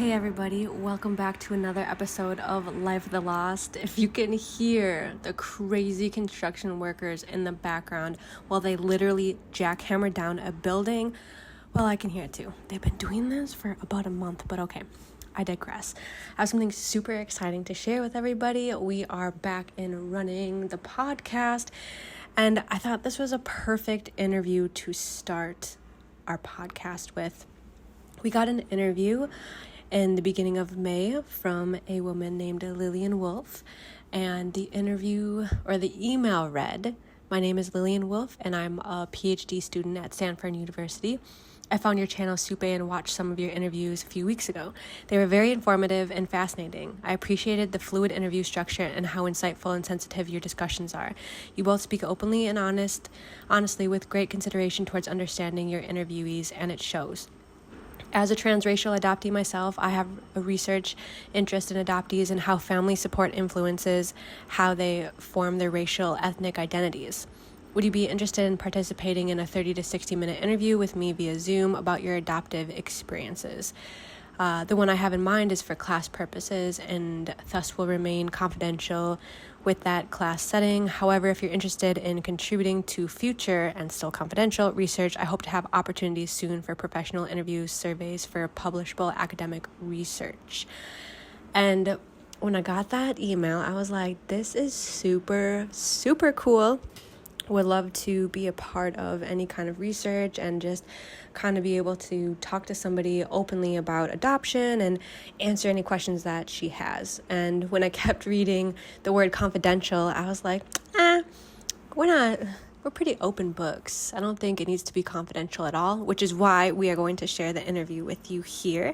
Hey everybody, welcome back to another episode of Life of the Lost. If you can hear the crazy construction workers in the background while they literally jackhammer down a building, well, I can hear it too. They've been doing this for about a month, but okay, I digress. I have something super exciting to share with everybody. We are back in running the podcast, and I thought this was a perfect interview to start our podcast with. We got an interview in the beginning of May from a woman named Lillian Wolfe, and the interview or the email read, "My name is Lillian Wolfe and I'm a PhD student at Stanford University. I found your channel Supay and watched some of your interviews a few weeks ago. They were very informative and fascinating. I appreciated the fluid interview structure and how insightful and sensitive your discussions are. You both speak openly and honestly with great consideration towards understanding your interviewees, and it shows. As a transracial adoptee myself, I have a research interest in adoptees and how family support influences how they form their racial ethnic identities. Would you be interested in participating in a 30 to 60 minute interview with me via Zoom about your adoptive experiences? The one I have in mind is for class purposes and thus will remain confidential with that class setting. However, if you're interested in contributing to future and still confidential research, I hope to have opportunities soon for professional interviews, surveys for publishable academic research." And when I got that email, I was like, this is super, super cool. Would love to be a part of any kind of research and just kind of be able to talk to somebody openly about adoption and answer any questions that she has. And when I kept reading the word confidential, I was like, we're pretty open books. I don't think it needs to be confidential at all, which is why we are going to share the interview with you here.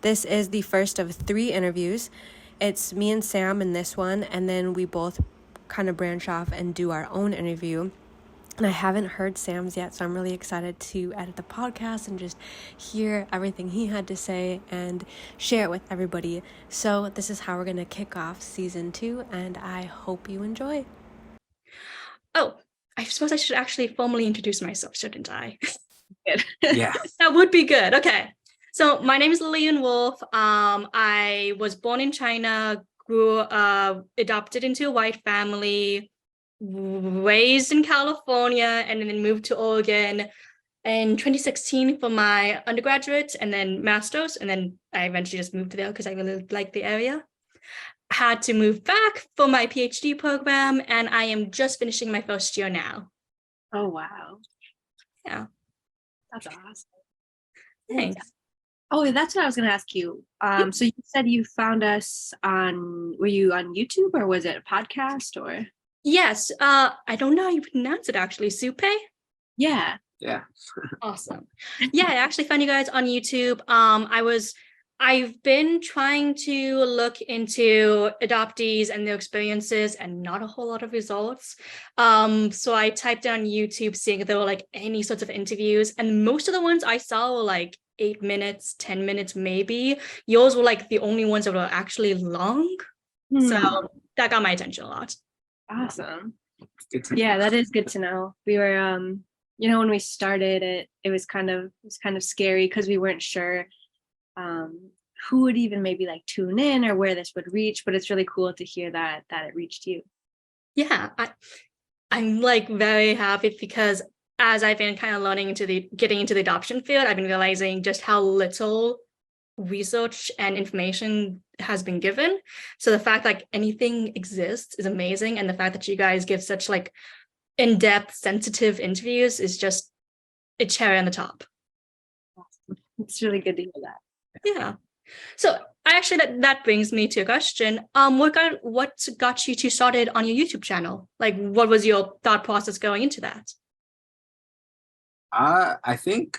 This is the first of 3 interviews. It's me and Sam in this one, and then we both kind of branch off and do our own interview. And I haven't heard Sam's yet, so I'm really excited to edit the podcast and just hear everything he had to say and share it with everybody. So this is how we're going to kick off season 2, and I hope you enjoy. Oh, I suppose I should actually formally introduce myself, shouldn't I? Good. Yeah. That would be good. Okay. So my name is Lillian Wolfe. I was born in China, grew adopted into a white family, raised in California, and then moved to Oregon in 2016 for my undergraduate and then master's. And then I eventually just moved there because I really liked the area. Had to move back for my PhD program, and I am just finishing my first year now. Oh, wow. Yeah. That's awesome. Thanks. Oh, that's what I was going to ask you. So you said you found us were you on YouTube or was it a podcast or? Yes. I don't know how you pronounce it actually. Supay? Yeah. Yeah. Awesome. Yeah, I actually found you guys on YouTube. I've been trying to look into adoptees and their experiences and not a whole lot of results. So I typed on YouTube seeing if there were like any sorts of interviews, and most of the ones I saw were like 8 minutes, 10 minutes, maybe. Yours were like the only ones that were actually long. So that got my attention a lot. Awesome. Yeah, that is good to know. We were, when we started it was kind of scary because we weren't sure who would even maybe like tune in or where this would reach, but it's really cool to hear that it reached you. Yeah, I'm like very happy because as I've been kind of getting into the adoption field, I've been realizing just how little research and information has been given. So the fact like anything exists is amazing, and the fact that you guys give such like in-depth, sensitive interviews is just a cherry on the top. It's really good to hear that. Yeah. So that brings me to a question. What got you to started on your YouTube channel? Like, what was your thought process going into that? I think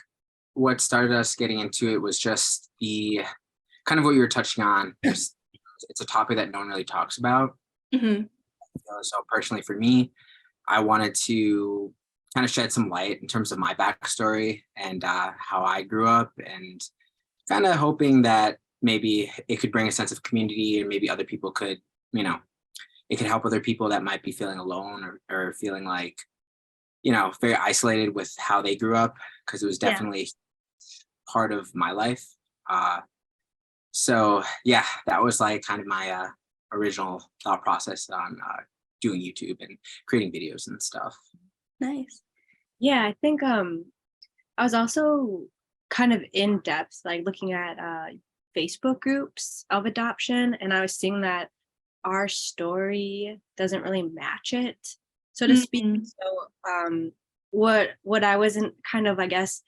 what started us getting into it was just the kind of what you were touching on. It's a topic that no one really talks about. Mm-hmm. So personally for me, I wanted to kind of shed some light in terms of my backstory and how I grew up, and kind of hoping that maybe it could bring a sense of community, and maybe other people could, it could help other people that might be feeling alone or feeling like, very isolated with how they grew up, because it was definitely part of my life. So yeah, that was like kind of my original thought process on doing YouTube and creating videos and stuff. Nice. Yeah, I think I was also kind of in depth, like looking at Facebook groups of adoption, and I was seeing that our story doesn't really match it, so to speak. Mhm. So what I wasn't kind of, I guess,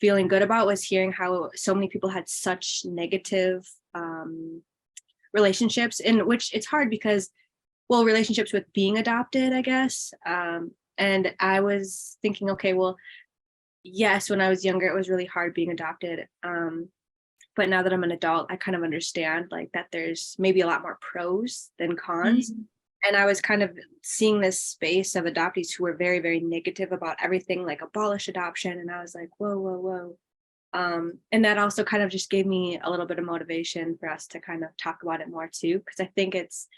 feeling good about was hearing how so many people had such negative relationships, in which it's hard because, well, relationships with being adopted, I guess. And I was thinking, okay, well, yes, when I was younger, it was really hard being adopted. But now that I'm an adult, I kind of understand like that there's maybe a lot more pros than cons. Mhm. And I was kind of seeing this space of adoptees who were very, very negative about everything, like abolish adoption. And I was like, whoa, whoa, whoa. And that also kind of just gave me a little bit of motivation for us to kind of talk about it more too, because I think it's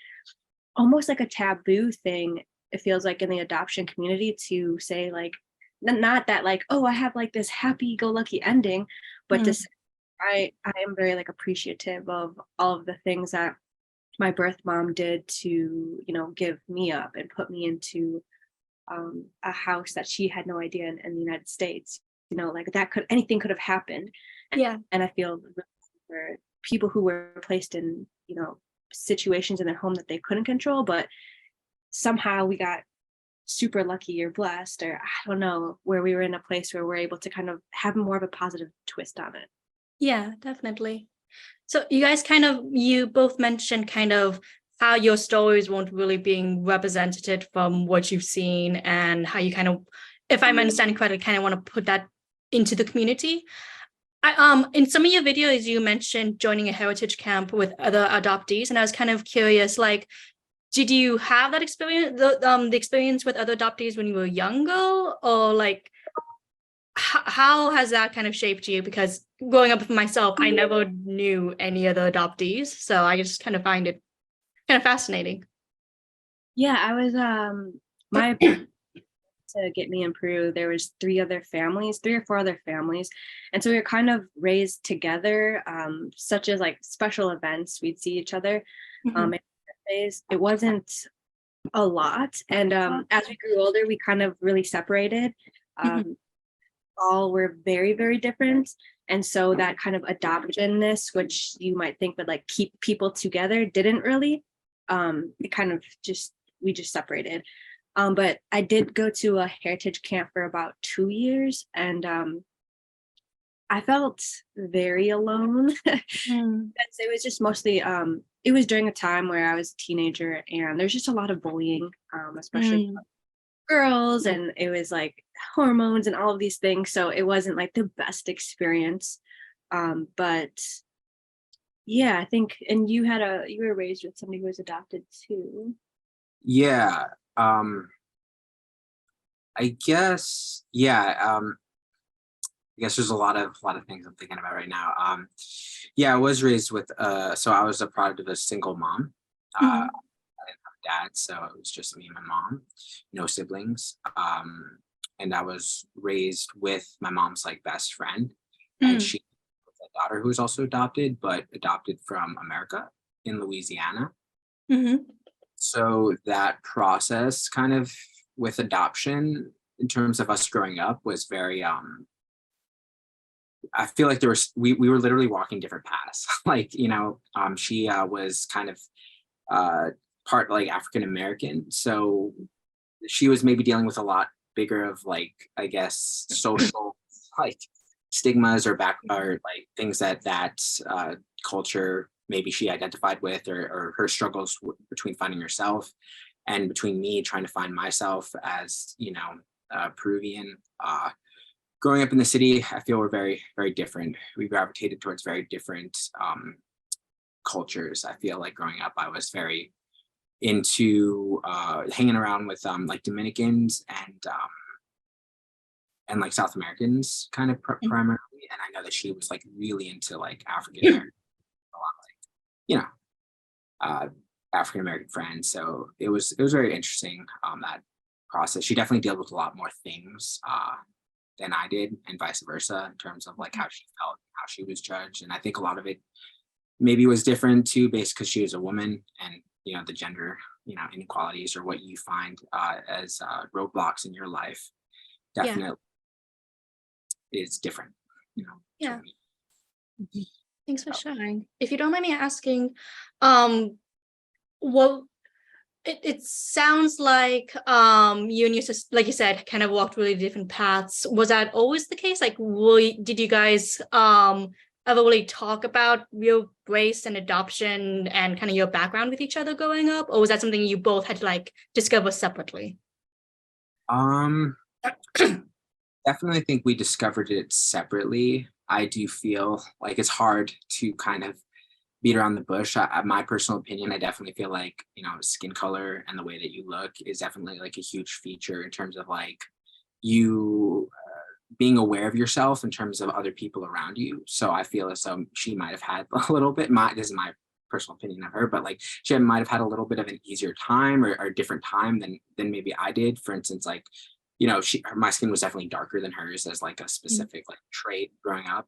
almost like a taboo thing. It feels like in the adoption community to say like, not that like, oh, I have like this happy go lucky ending, but to Mhm. say, I am very like appreciative of all of the things that my birth mom did to, give me up and put me into a house that she had no idea in the United States. Like that anything could have happened. Yeah. And I feel for people who were placed in, situations in their home that they couldn't control, but somehow we got super lucky or blessed, or I don't know, where we were in a place where we're able to kind of have more of a positive twist on it. Yeah, definitely. So you both mentioned kind of how your stories weren't really being represented from what you've seen, and how you kind of, if I'm understanding correctly, kind of want to put that into the community. In some of your videos, you mentioned joining a heritage camp with other adoptees, and I was kind of curious, like, did you have that experience, the experience with other adoptees when you were younger, or like, how has that kind of shaped you? Because growing up with myself, I never knew any other adoptees, so I just kind of find it kind of fascinating. Yeah, I was my to get me in Peru, there was three or four other families. And so we were kind of raised together, such as like special events, we'd see each other. Mhm. In days. It wasn't a lot. And as we grew older, we kind of really separated. Mhm. All were very, very different. And so that kind of adoptionness, which you might think would like keep people together, didn't really. It kind of we just separated. But I did go to a heritage camp for about 2 years, and I felt very alone. Mm. It was just mostly it was during a time where I was a teenager, and there's just a lot of bullying, especially Mm. girls, and it was like hormones and all of these things. So it wasn't like the best experience. But yeah, I think, and you were raised with somebody who was adopted too. Yeah. I guess, yeah. I guess there's a lot of things I'm thinking about right now. Yeah, I was raised with so I was a product of a single mom. Mhm. I didn't have a dad, so it was just me and my mom, no siblings. And I was raised with my mom's like best friend, and Mm. she has a daughter who was also adopted, but adopted from America in Louisiana. Mhm. So that process kind of with adoption in terms of us growing up was very I feel like we were literally walking different paths. Like, she was kind of uh part like African American. So she was maybe dealing with a lot bigger of like, I guess, social like stigmas or back or like things that culture maybe she identified with, or her struggles between finding herself and between me trying to find myself as Peruvian. Growing up in the city, I feel we're very, very different. We gravitated towards very different cultures. I feel like growing up, I was very into hanging around with like Dominicans and like South Americans kind of Mm. primarily. And I know that she was like really into like African American, a lot like, you know, uh, African American friends. So it was very interesting that process. She definitely dealt with a lot more things than I did, and vice versa in terms of like how she felt, how she was judged. And I think a lot of it maybe was different too, based because she was a woman, and the gender inequalities, or what you find as roadblocks in your life, definitely is different. Yeah. to me. Thanks for sharing. If you don't mind me asking, well, it sounds like you and your sister, like you said, kind of walked really different paths. Was that always the case? Like, did you guys ever really talk about your race and adoption and kind of your background with each other growing up, or was that something you both had to like discover separately? Definitely think we discovered it separately. I do feel like it's hard to kind of beat around the bush. My personal opinion, I definitely feel like, skin color and the way that you look is definitely like a huge feature in terms of like you being aware of yourself in terms of other people around you. So I feel as though she might have had a little bit, this is my personal opinion of her, but like she might have had a little bit of an easier time or a different time than maybe I did. For instance, like, my skin was definitely darker than hers as like a specific like trait growing up.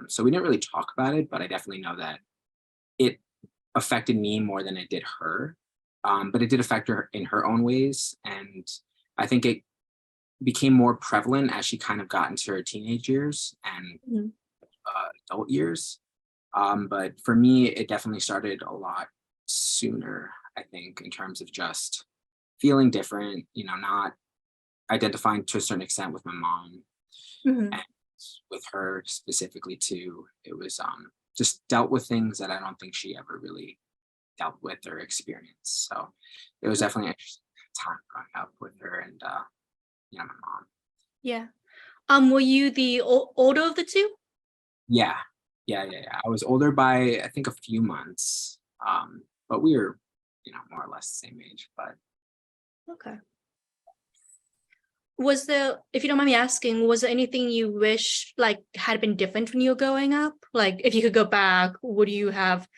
So we didn't really talk about it, but I definitely know that it affected me more than it did her. But it did affect her in her own ways. And I think it became more prevalent as she kind of got into her teenage years and adult years. But for me, it definitely started a lot sooner, I think, in terms of just feeling different, not identifying to a certain extent with my mom, and with her specifically too. It was just dealt with things that I don't think she ever really dealt with or experienced. So it was definitely an interesting time growing up with her and my mom. Yeah. Were you the older of the two? Yeah. I was older by I think a few months. But we were, more or less the same age. But Okay. Was there, if you don't mind me asking, was there anything you wish like had been different when you were growing up? Like if you could go back, would you have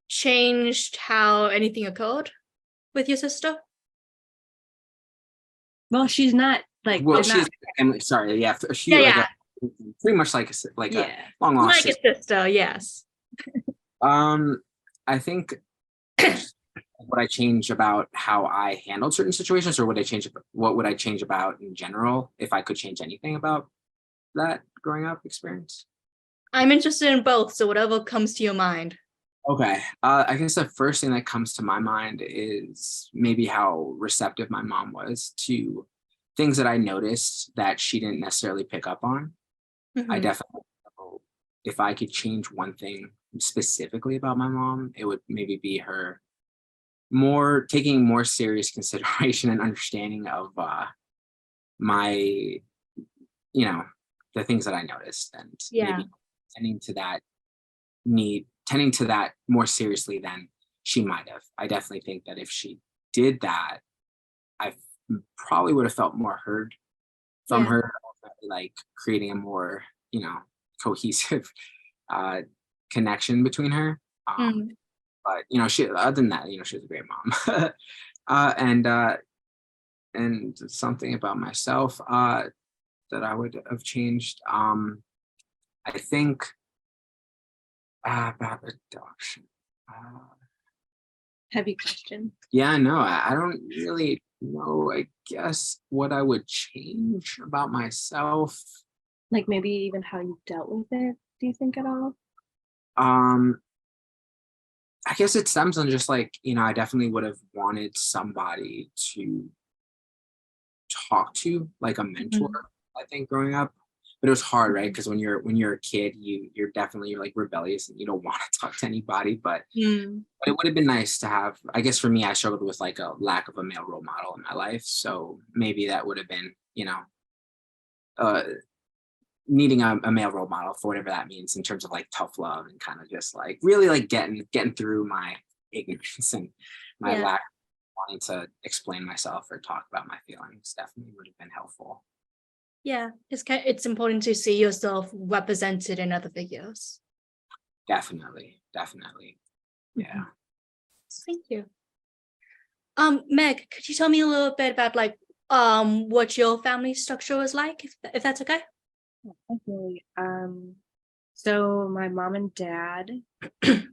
changed how anything occurred with your sister? Well, she's not like well, they're not, she's sorry, yeah, she Yeah, like yeah. pretty much like a yeah. long lost Like a sister. sister, yes. I think would I change about how I handled certain situations, or what would I change about in general if I could change anything about that growing up experience? I'm interested in both, so whatever comes to your mind. Okay. I guess the first thing that comes to my mind is maybe how receptive my mom was to things that I noticed that she didn't necessarily pick up on. I definitely know if I could change one thing specifically about my mom, it would maybe be her taking more serious consideration and understanding of my, the things that I noticed, and Yeah. maybe tending to that more seriously than she might have. I definitely think that if she did that, I probably would have felt more heard from Yeah. her, like creating a more, cohesive connection between her. But she, other than that, she was a great mom. And something about myself that I would have changed. I think about adoption. Heavy question. Yeah, no, I don't really know. I guess what I would change about myself. Like maybe even how you dealt with it, do you think at all? I guess it stems on just like, I definitely would have wanted somebody to talk to, like a mentor, I think, growing up. But it was hard, right? Because when you're a kid, you're like rebellious and you don't want to talk to anybody. But it would have been nice to have, I guess for me, I struggled with like a lack of a male role model in my life. So maybe that would have been, needing a male role model for whatever that means in terms of like tough love and kind of just like really like getting through my ignorance and my lack of wanting to explain myself or talk about my feelings. Definitely would have been helpful. Yeah, it's important to see yourself represented in other figures. Definitely. Yeah. Thank you. Meg, could you tell me a little bit about like what your family structure was like, if that's okay? Okay. So my mom and dad have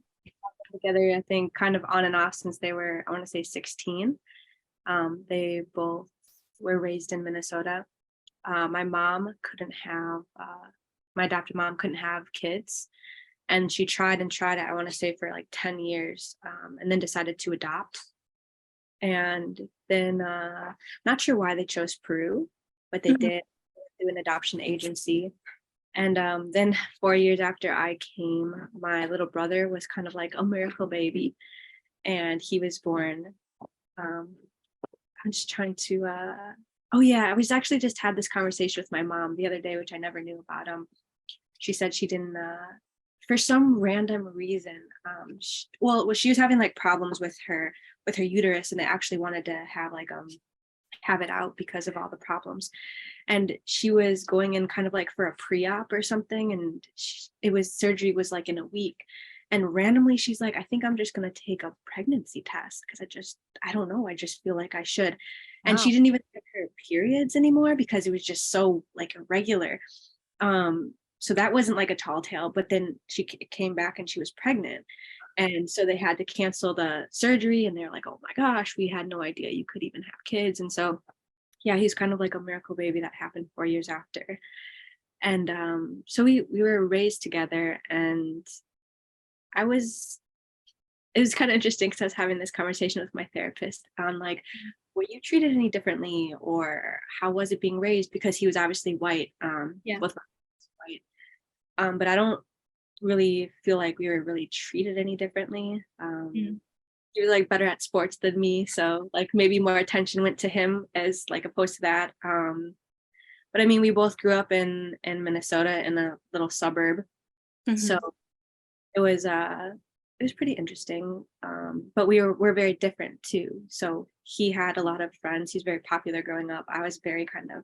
together, I think, kind of on and off since they were, I want to say 16. They both were raised in Minnesota. My mom couldn't have, my adopted mom couldn't have kids. And she tried and tried it, I want to say, for like 10 years, and then decided to adopt. And then, not sure why they chose Peru, but they did through an adoption agency. And then 4 years after I came, my little brother was kind of like a miracle baby. And he was born. I'm just trying to, oh yeah, I was actually just had this conversation with my mom the other day, which I never knew about. She said she didn't, for some random reason, she was having like problems with her uterus, and they actually wanted to have like have it out because of all the problems. And she was going in kind of like for a pre-op or something, and surgery was like in a week. And randomly she's like, I think I'm just going to take a pregnancy test because I don't know, I just feel like I should. And she didn't even get her periods anymore because it was just so like irregular. So that wasn't like a tall tale, but then she came back and she was pregnant. And so they had to cancel the surgery, and they're like, oh my gosh, we had no idea you could even have kids. And so, yeah, he's kind of like a miracle baby that happened 4 years after. And so we were raised together, and it was kind of interesting because I was having this conversation with my therapist on like, were you treated any differently, or how was it being raised? Because he was obviously white, both white. But I don't really feel like we were really treated any differently. He was like better at sports than me, so like maybe more attention went to him as like opposed to that. But I mean, we both grew up in Minnesota in a little suburb, so it was pretty interesting. But we're very different too. So he had a lot of friends. He's very popular growing up. I was very kind of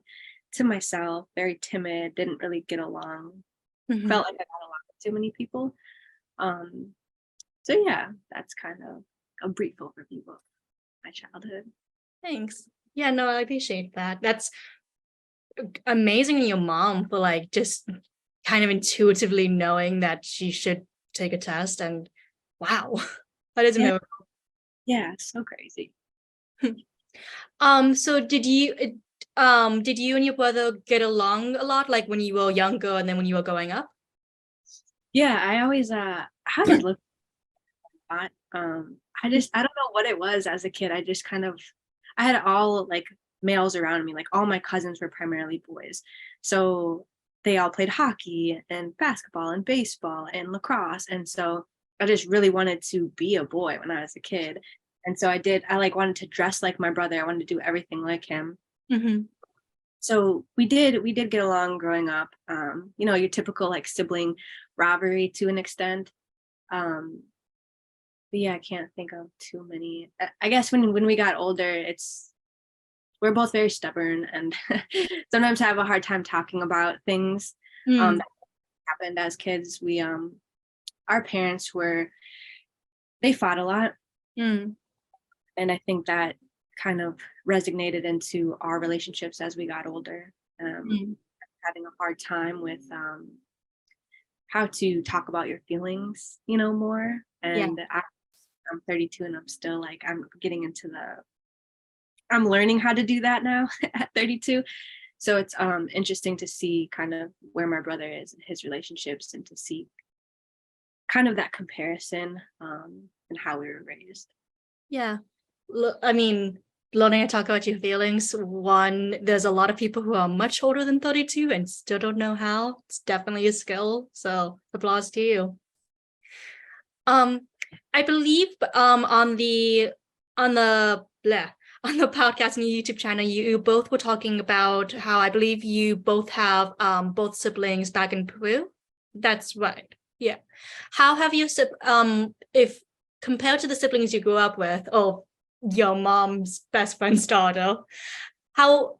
to myself, very timid, didn't really get along. Felt like I got along with too many people. So yeah, that's kind of a brief overview of my childhood. Thanks. Yeah, no, I appreciate that. That's amazing in your mom for like just kind of intuitively knowing that she should take a test, and wow, that is amazing. Yeah, so crazy. So did you and your brother get along a lot, like when you were younger and then when you were growing up? Yeah, I always had to look a lot. I don't know what it was as a kid. I had all like males around me, like all my cousins were primarily boys. So they all played hockey and basketball and baseball and lacrosse. And so I just really wanted to be a boy when I was a kid. And so I like wanted to dress like my brother. I wanted to do everything like him. So we did get along growing up. Your typical like sibling rivalry to an extent. But yeah, I can't think of too many. I guess when we got older, we're both very stubborn, and sometimes have a hard time talking about things that happened as kids. Our parents they fought a lot. And I think that kind of resonated into our relationships as we got older. Having a hard time with how to talk about your feelings, more. And I'm 32, and I'm still like, I'm learning how to do that now at 32. So it's interesting to see kind of where my brother is in his relationships, and to see kind of that comparison and how we were raised. Yeah. I mean, learning to talk about your feelings, there's a lot of people who are much older than 32 and still don't know how. It's definitely a skill. So applause to you. I believe on the podcast and your YouTube channel, you both were talking about how I believe you both have both siblings back in Peru. That's right. Yeah. How have you if compared to the siblings you grew up with, or your mom's best friend's daughter, how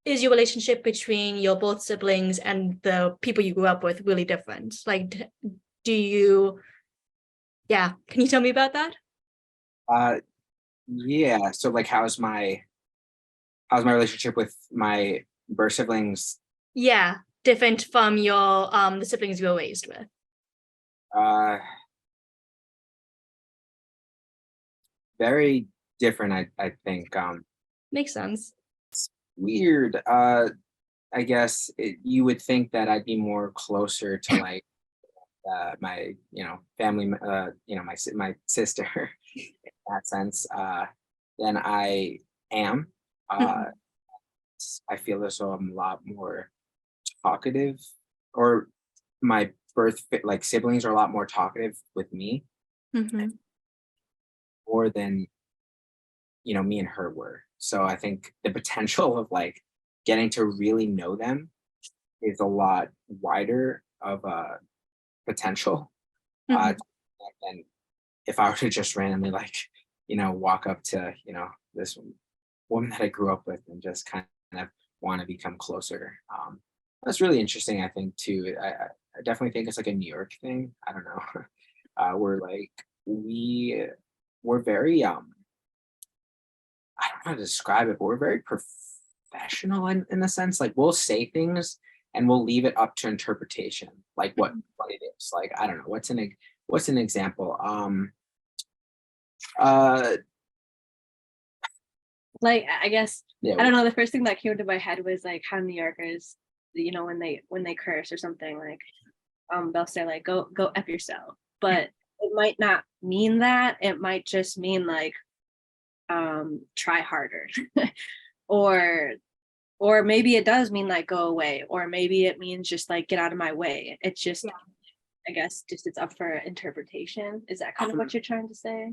is your relationship between your both siblings and the people you grew up with really different? Like, can you tell me about that? Yeah. So like, how's my relationship with my birth siblings? Yeah, different from your the siblings you were raised with. very different. I think Makes sense. weird. I guess you would think that I'd be more closer to like my family, my sister in that sense, than I am. Uh, I feel as though I'm a lot more talkative, or my like siblings are a lot more talkative with me Mhm. more than me and her were. So I think the potential of like getting to really know them is a lot wider of a potential. Uh, Mhm. and if I were to just randomly like walk up to this woman that I grew up with and just kind of want to become closer. That's really interesting. I think too. I definitely think it's like a New York thing. I don't know. We're like we're very I don't know how to describe it, but we're very professional in the sense like we'll say things and we'll leave it up to interpretation, like what it is. Like I don't know what's an example. Uh, Like I guess yeah, I don't know. The first thing that came to my head was like how New Yorkers, when they curse or something, like they'll say like go F yourself, but it might not mean that. It might just mean like try harder, or maybe it does mean like go away, or maybe it means just like get out of my way. It's just I guess just it's up for interpretation. Is that kind of what you're trying to say?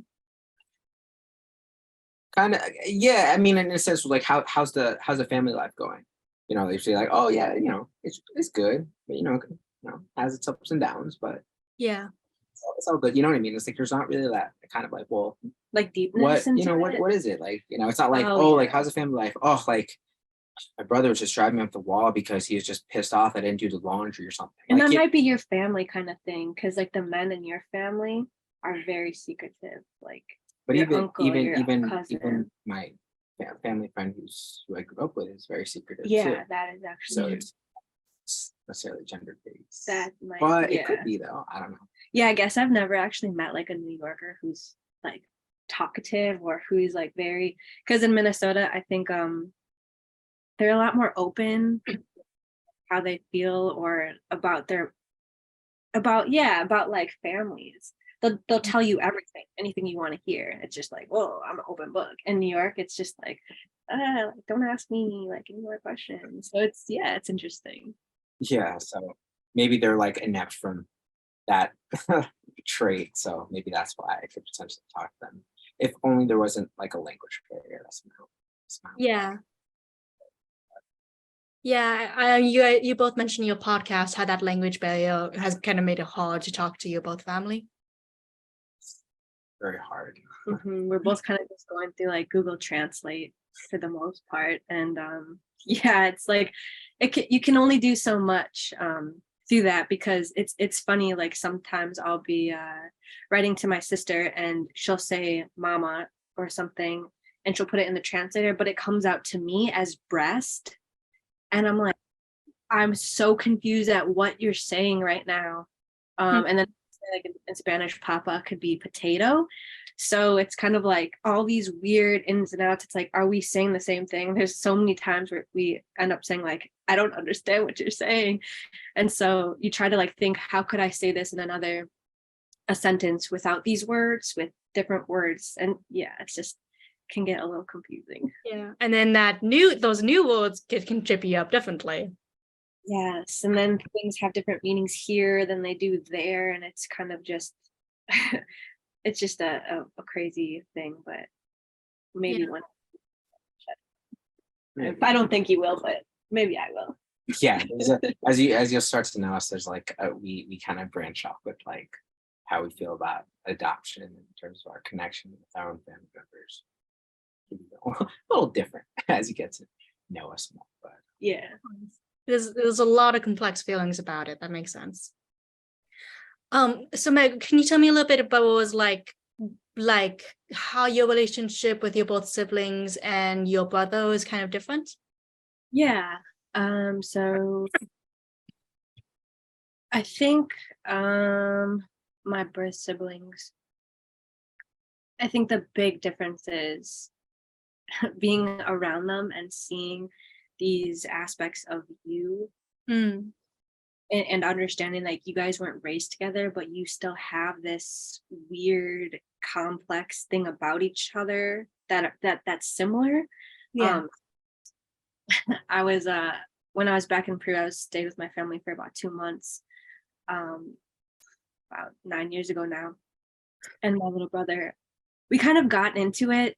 kind of, yeah. I mean, in a sense, like how's the family life going? They say like, oh yeah, it's good, but has its ups and downs, but Yeah. it's all good. You know what I mean? It's like there's not really that kind of like, well, Like deepness what into it? what is it like? It's not like, Oh, oh, yeah. like how's the family life? Oh, like my brother was just driving me up the wall because he was just pissed off I didn't do the laundry or something. And Like that might be your family kind of thing, because like the men in your family are very secretive, like but your uncle, your even cousin. my family friend who I grew up with is very secretive too. Yeah, that is So actually it's necessarily gender based. that might, But it yeah. could be though. I don't know. Yeah, I guess I've never actually met like a New Yorker who's like talkative or who's like very, because in Minnesota, I think they're a lot more open how they feel or about about like families. They'll tell you everything, anything you want to hear. It's just like, whoa, I'm an open book. In New York, it's just like, don't ask me like any more questions. So it's interesting. Yeah. So maybe they're like inept from that trait. So maybe that's why I could potentially talk to them. If only there wasn't like a language barrier. Somehow. Yeah. Yeah, you both mentioned your podcast, how that language barrier has kind of made it hard to talk to your both family. Very hard. We're both kind of just going through like Google Translate for the most part, and yeah, it's like you can only do so much through that, because it's funny. Like sometimes I'll be writing to my sister and she'll say "mama" or something, and she'll put it in the translator, but it comes out to me as breast. And I'm like, I'm so confused at what you're saying right now. And then like in Spanish, papa could be potato. So it's kind of like all these weird ins and outs. It's like, are we saying the same thing? There's so many times where we end up saying like, I don't understand what you're saying. And so you try to like think, how could I say this in a sentence without these words, with different words? And yeah, it's just can get a little confusing. Yeah. And then those new words can trip you up differently. Yes. And then things have different meanings here than they do there. And it's kind of just it's just a crazy thing, but maybe one. I don't think you will, but maybe I will. Yeah, as you'll start to know us, there's like we kind of branch off with like how we feel about adoption in terms of our connection with our own family members. A little different as you get to know us more, but Yeah. There's a lot of complex feelings about it. That makes sense. So Meg, can you tell me a little bit about what was like how your relationship with your both siblings and your brother is kind of different? Yeah. So I think my birth siblings, I think the big difference is being around them and seeing these aspects of you, and understanding like you guys weren't raised together, but you still have this weird complex thing about each other that's similar. Yeah. I was when I was back in Peru, I was stayed with my family for about 2 months, about 9 years ago now. And my little brother, we kind of got into it.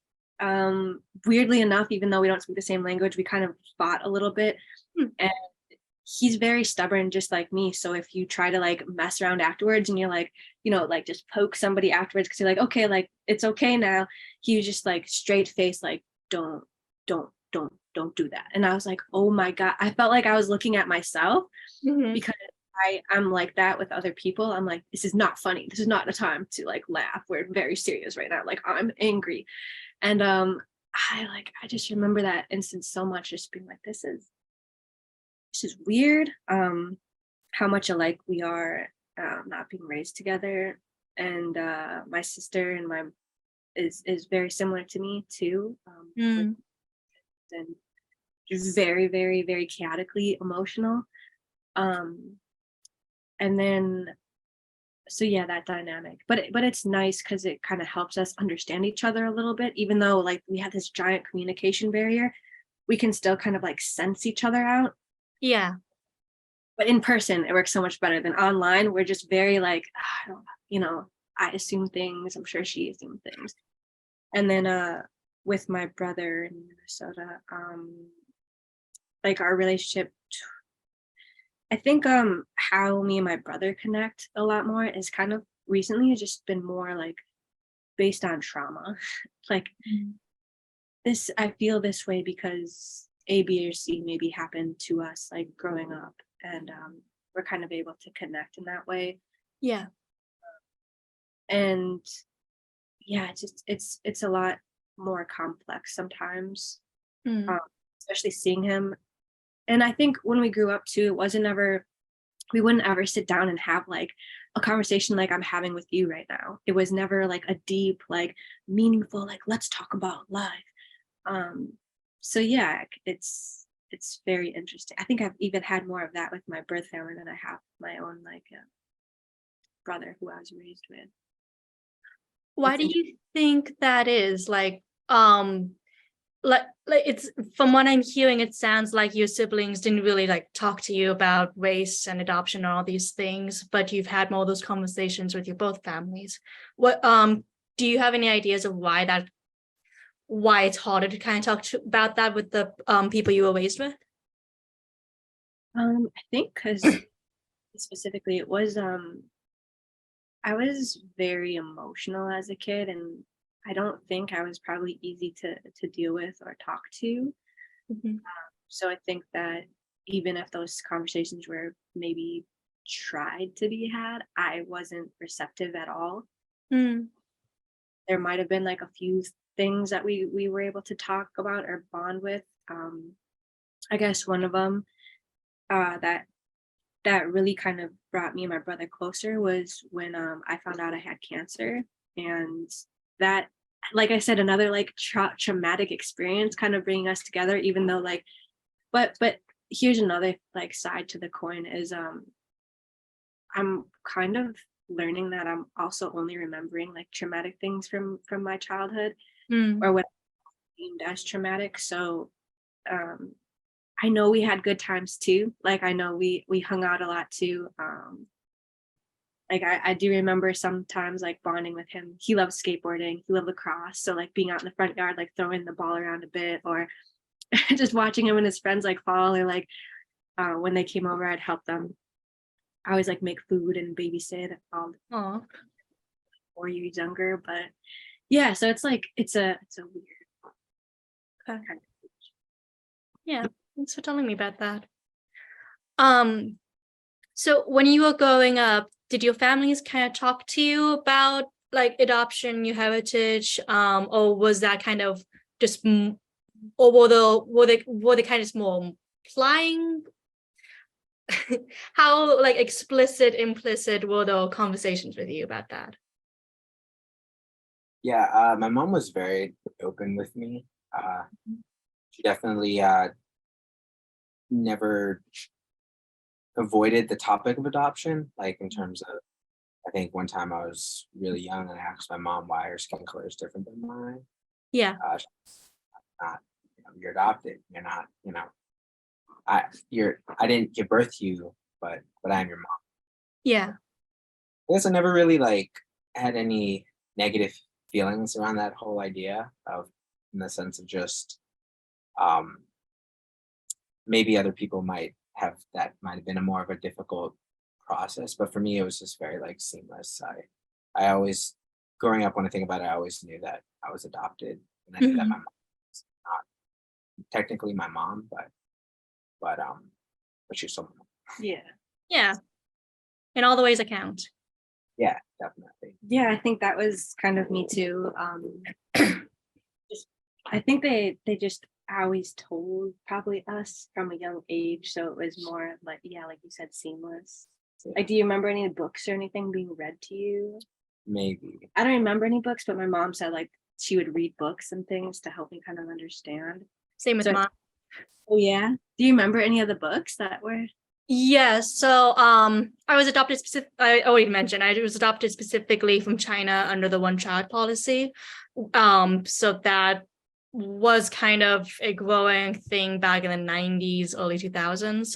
Weirdly enough, even though we don't speak the same language, we kind of fought a little bit. And he's very stubborn, just like me. So if you try to like mess around afterwards and you're like, like just poke somebody afterwards because you're like, okay, like it's okay now, he was just like straight face, like don't do that. And I was like, oh my God, I felt like I was looking at myself, because I'm like that with other people. I'm like, this is not funny. This is not a time to like laugh. We're very serious right now. Like I'm angry. And I just remember that instance so much, just being like, this is weird. How much alike we are, not being raised together. And my sister and is very similar to me too. And just very, very, very chaotically emotional. And then, so yeah, that dynamic, but it's nice because it kind of helps us understand each other a little bit, even though like we have this giant communication barrier, we can still kind of like sense each other out. Yeah. But in person, it works so much better than online. We're just very like, I don't, I assume things. I'm sure she assumed things. And then with my brother in Minnesota, like our relationship, I think how me and my brother connect a lot more is kind of recently has just been more like based on trauma. Like this, I feel this way because A, B, or C maybe happened to us like growing up, and we're kind of able to connect in that way. Yeah. And yeah, it's a lot more complex sometimes, especially seeing him. And I think when we grew up too, we wouldn't ever sit down and have like a conversation like I'm having with you right now. It was never like a deep, like meaningful, like let's talk about life. So yeah, it's very interesting. I think I've even had more of that with my birth family than I have my own like brother who I was raised with. Why do you think that is? Like it's, from what I'm hearing, it sounds like your siblings didn't really like talk to you about race and adoption and all these things, but you've had more of those conversations with your both families. What do you have any ideas of why it's harder to kind of talk about that with the people you were raised with? I think because specifically it was I was very emotional as a kid, and I don't think I was probably easy to deal with or talk to. So I think that even if those conversations were maybe tried to be had, I wasn't receptive at all. There might have been like a few things that we were able to talk about or bond with. I guess one of them that really kind of brought me and my brother closer was when I found out I had cancer. And that, like I said, another like traumatic experience kind of bringing us together, even though like, but here's another like side to the coin is I'm kind of learning that I'm also only remembering like traumatic things from my childhood, or what I deemed as traumatic. So I know we had good times too. Like I know we hung out a lot too. Like I do remember sometimes like bonding with him. He loved skateboarding, he loved lacrosse. So like being out in the front yard, like throwing the ball around a bit, or just watching him and his friends like fall, or like when they came over, I'd help them. I always like make food and babysit all 4 years younger. But yeah, so it's like it's a weird kind of age. Yeah, thanks for telling me about that. So when you were growing up, did your families kind of talk to you about like adoption, your heritage, or was that kind of just, or were they kind of just more implying? How like explicit, implicit were the conversations with you about that? Yeah, my mom was very open with me. She definitely never avoided the topic of adoption, like in terms of, I think one time I was really young and I asked my mom why her skin color is different than mine. Yeah. She's not, you're adopted. You're not, I didn't give birth to you, but I am your mom. Yeah. I guess I never really like had any negative feelings around that whole idea of, in the sense of just um maybe other people might have been a more of a difficult process, but for me it was just very like seamless. I always, growing up, when I think about it, I always knew that I was adopted, and I knew that my Mhm. mom was not technically my mom, but she's still my mom. Yeah. Yeah. In all the ways that count. Yeah, definitely. Yeah, I think that was kind of me too. Just, I think they just always told probably us from a young age, so it was more like, yeah, like you said, seamless. Like, do you remember any books or anything being read to you? Maybe. I don't remember any books, but my mom said like she would read books and things to help me kind of understand. Same with So, mine. oh yeah, do you remember any of the books that were? Yes. So I was adopted I already mentioned I was adopted specifically from China under the one child policy. So that was kind of a growing thing back in the 90s, early 2000s.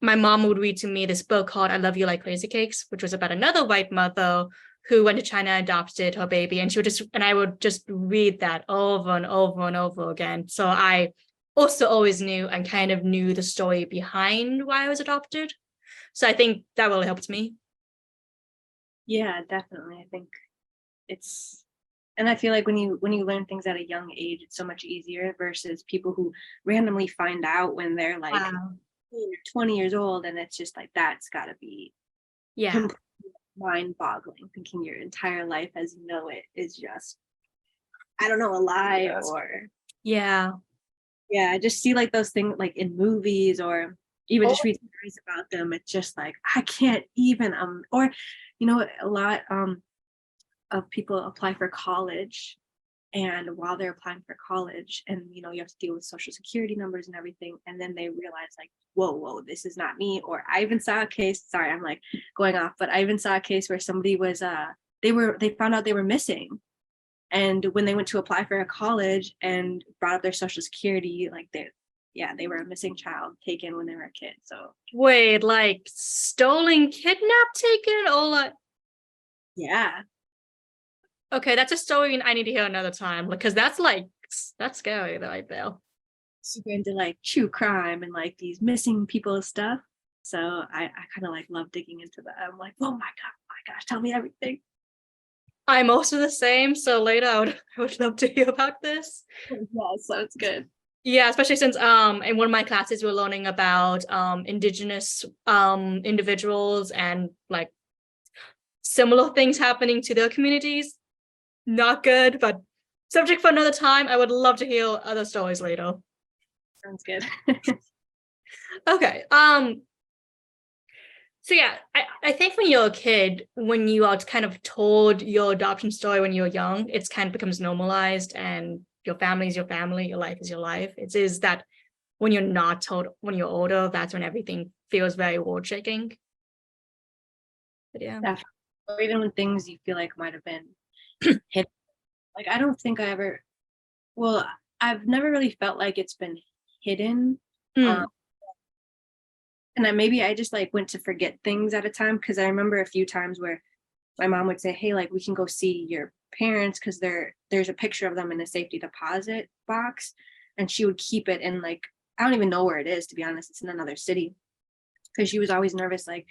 My mom would read to me this book called I Love You Like Crazy Cakes, which was about another white mother who went to China and adopted her baby, and I would just read that over and over and over again. So I also always knew and kind of knew the story behind why I was adopted. So I think that really helped me. Yeah, definitely. I think it's, and I feel like when you learn things at a young age, it's so much easier versus people who randomly find out when they're like Wow. 20 years old, and it's just like that's got to be Yeah. mind-boggling, thinking your entire life as you know it is just, I don't know, a lie. Yes. Or Yeah. yeah, I just see like those things like in movies, or even just read stories about them. It's just like I can't even or a lot of people apply for college, and while they're applying for college, and you have to deal with social security numbers and everything, and then they realize like, whoa, this is not me. Or I even saw a case, sorry, I'm like going off, but I even saw a case where somebody was they found out they were missing, and when they went to apply for a college and brought up their social security, like they were a missing child taken when they were a kid. So Wait, like stolen, kidnapped, taken, or like, yeah. okay, that's a story I need to hear another time, because that's scary though, I feel. Super into like true crime and like these missing people stuff. So I kind of like love digging into that. I'm like, oh my gosh, tell me everything. I'm also the same, so later I would love to hear about this. Yeah, sounds good. Yeah, especially since in one of my classes we're learning about indigenous individuals and like similar things happening to their communities. Not good, but subject for another time. I would love to hear other stories later. Sounds good. Okay. So yeah, I think when you're a kid, when you are kind of told your adoption story when you're young, it's kind of becomes normalized, and your family is your family, your life is your life. It is that when you're not told when you're older, that's when everything feels very world shaking. But yeah. Definitely. Or even when things you feel like might have been hidden. Like I don't think I ever, well, I've never really felt like it's been hidden. Mm. And then maybe I just like went to forget things at a time, because I remember a few times where my mom would say, hey, like we can go see your parents because there's a picture of them in a safety deposit box, and she would keep it in like, I don't even know where it is, to be honest. It's in another city, because she was always nervous. Like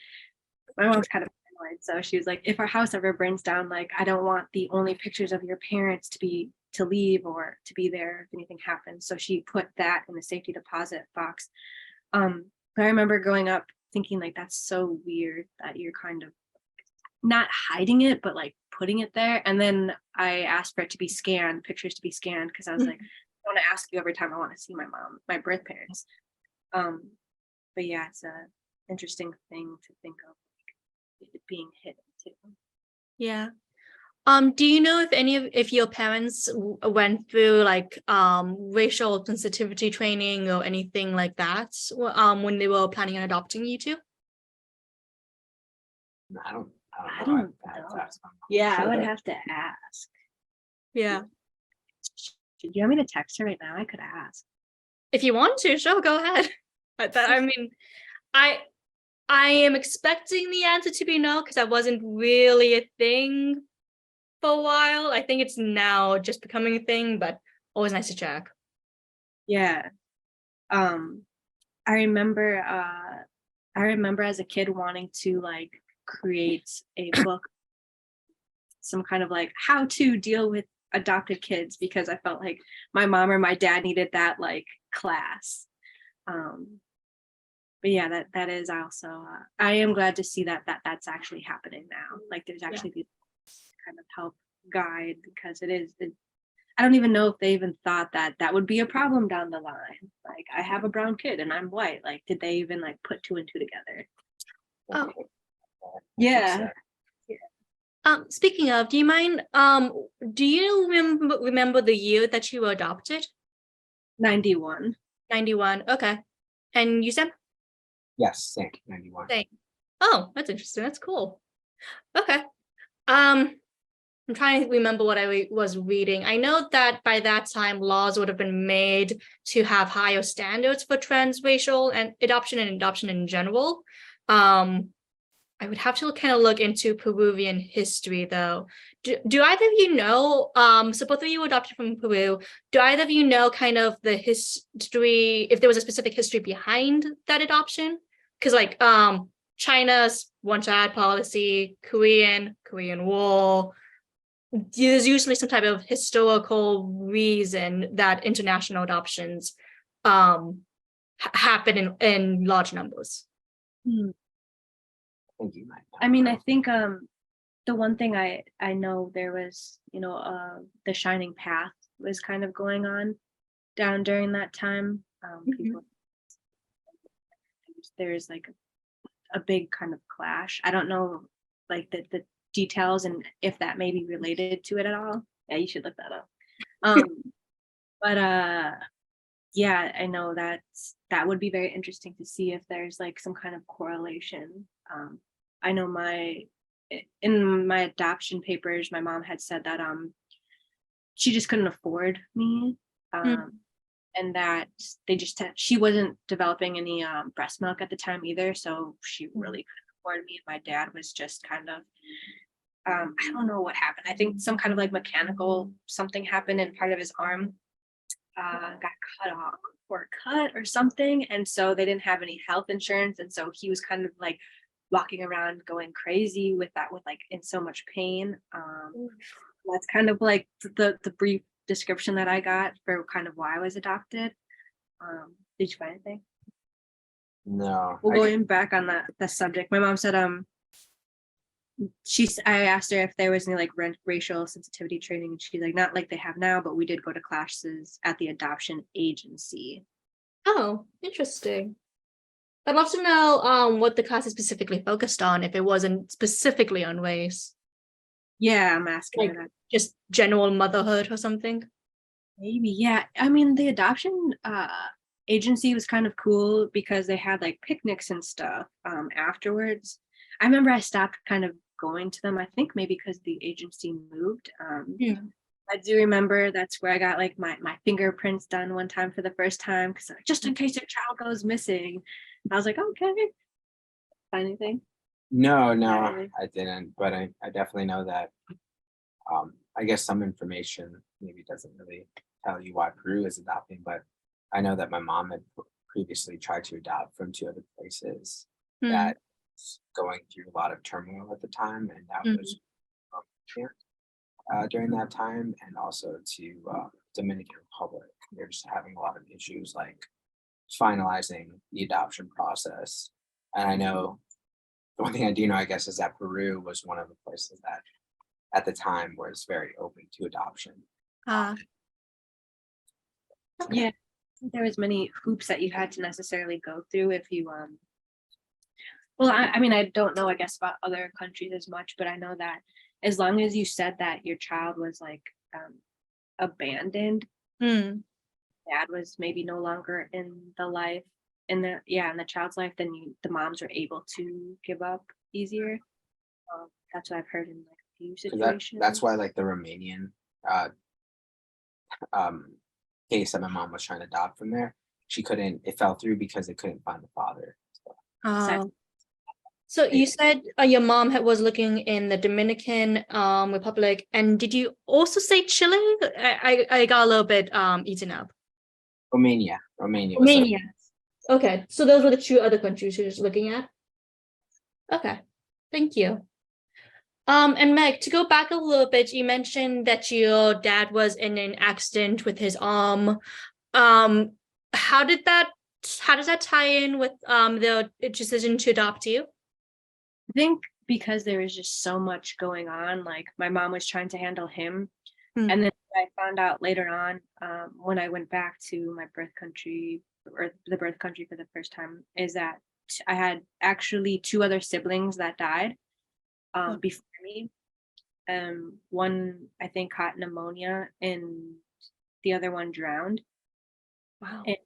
my mom's kind of paranoid, so she was like, if our house ever burns down, like I don't want the only pictures of your parents to leave or to be there if anything happens. So she put that in the safety deposit box. But I remember growing up thinking like that's so weird that you're kind of not hiding it, but like putting it there. And then I asked for it to be scanned, pictures to be scanned, because I was like, I want to ask you every time I want to see my mom, my birth parents. But yeah, it's a interesting thing to think of, like, it being hidden too. Yeah. Do you know if your parents went through like racial sensitivity training or anything like that when they were planning on adopting you two? I don't I know. don't I have to know. ask my mom. Yeah, I would have to ask. Yeah. Do you want me to text her right now? I could ask. If you want to, sure, go ahead. I mean, I am expecting the answer to be no, because that wasn't really a thing for a while. I think it's now just becoming a thing, but always nice to check. Yeah. I remember as a kid wanting to like create a book, some kind of like how to deal with adopted kids, because I felt like my mom or my dad needed that like class. But yeah, that is also I am glad to see that's actually happening now. Like there's actually people kind of help guide, because I don't even know if they even thought that would be a problem down the line. Like I have a brown kid and I'm white. Like did they even like put two and two together? Oh. Yeah. Speaking of, do you mind? Do you remember the year that you were adopted? 91. 91. Okay. And you said? Yes, same 91. Same. Oh, that's interesting. That's cool. Okay. I'm trying to remember what I was reading. I know that by that time, laws would have been made to have higher standards for transracial and adoption in general. I would have to kind of look into Peruvian history, though. Do either of you know? So both of you were adopted from Peru. Do either of you know kind of the history, if there was a specific history behind that adoption? Because like China's one-child policy, Korean War. There's usually some type of historical reason that international adoptions happen in large numbers. I think you might know. I mean, I think the one thing I know, there was, the Shining Path was kind of going on down during that time. People, there's like a big kind of clash. I don't know like the details and if that may be related to it at all. Yeah, you should look that up. But yeah, I know that would be very interesting to see if there's like some kind of correlation. I know in my adoption papers, my mom had said that she just couldn't afford me, and that she wasn't developing any breast milk at the time either, so she really couldn't afford me. And my dad was just kind of I don't know what happened. I think some kind of like mechanical something happened and part of his arm got cut off or cut or something, and so they didn't have any health insurance, and so he was kind of like walking around going crazy with like in so much pain. That's kind of like the brief description that I got for kind of why I was adopted. Did you find anything? No. Well, going back on the subject, my mom said I asked her if there was any like racial sensitivity training, and she's like, not like they have now, but we did go to classes at the adoption agency. Oh, interesting. I'd love to know what the class is specifically focused on, if it wasn't specifically on race. Yeah, I'm asking her that. Just general motherhood or something. Maybe, yeah. I mean, the adoption agency was kind of cool because they had like picnics and stuff afterwards. I remember I stopped kind of going to them, I think maybe because the agency moved. I do remember that's where I got like my fingerprints done one time for the first time, because just in case your child goes missing. I was like, okay. Find anything? No, I didn't, but I definitely know that I guess some information maybe doesn't really tell you why Peru is adopting, but I know that my mom had previously tried to adopt from 2 other places that was going through a lot of turmoil at the time, and that was during that time, and also to Dominican Republic. They're just having a lot of issues like finalizing the adoption process. And I know the one thing I do know, I guess, is that Peru was one of the places that at the time was very open to adoption. Yeah, there was many hoops that you had to necessarily go through if you well, I mean, I don't know, I guess, about other countries as much, but I know that as long as you said that your child was like abandoned, dad was maybe no longer in the life, in the child's life, then the moms are able to give up easier. That's what I've heard in like a few situations. That's why like the Romanian case that my mom was trying to adopt from there, it fell through because they couldn't find the father. So you said your mom was looking in the Dominican Republic, and did you also say Chile? I got a little bit eaten up. Romania. Was Romania. Okay, so those were the 2 other countries you were looking at. Okay, thank you. And Meg, to go back a little bit, you mentioned that your dad was in an accident with his arm. How does that tie in with the decision to adopt you? I think because there was just so much going on, like my mom was trying to handle him. And then I found out later on, when I went back to my birth country, or the birth country for the first time, is that I had actually 2 other siblings that died before me. One I think caught pneumonia, and the other one drowned. Wow. And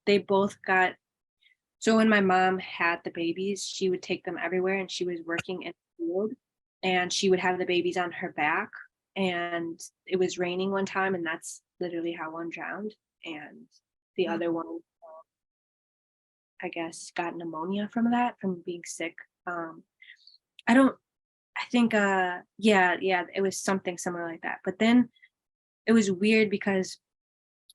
they both got. So when my mom had the babies, she would take them everywhere, and she was working in the field, and she would have the babies on her back, and it was raining one time, and that's literally how one drowned, and the other one, I guess, got pneumonia from being sick. It was something similar like that. But then it was weird because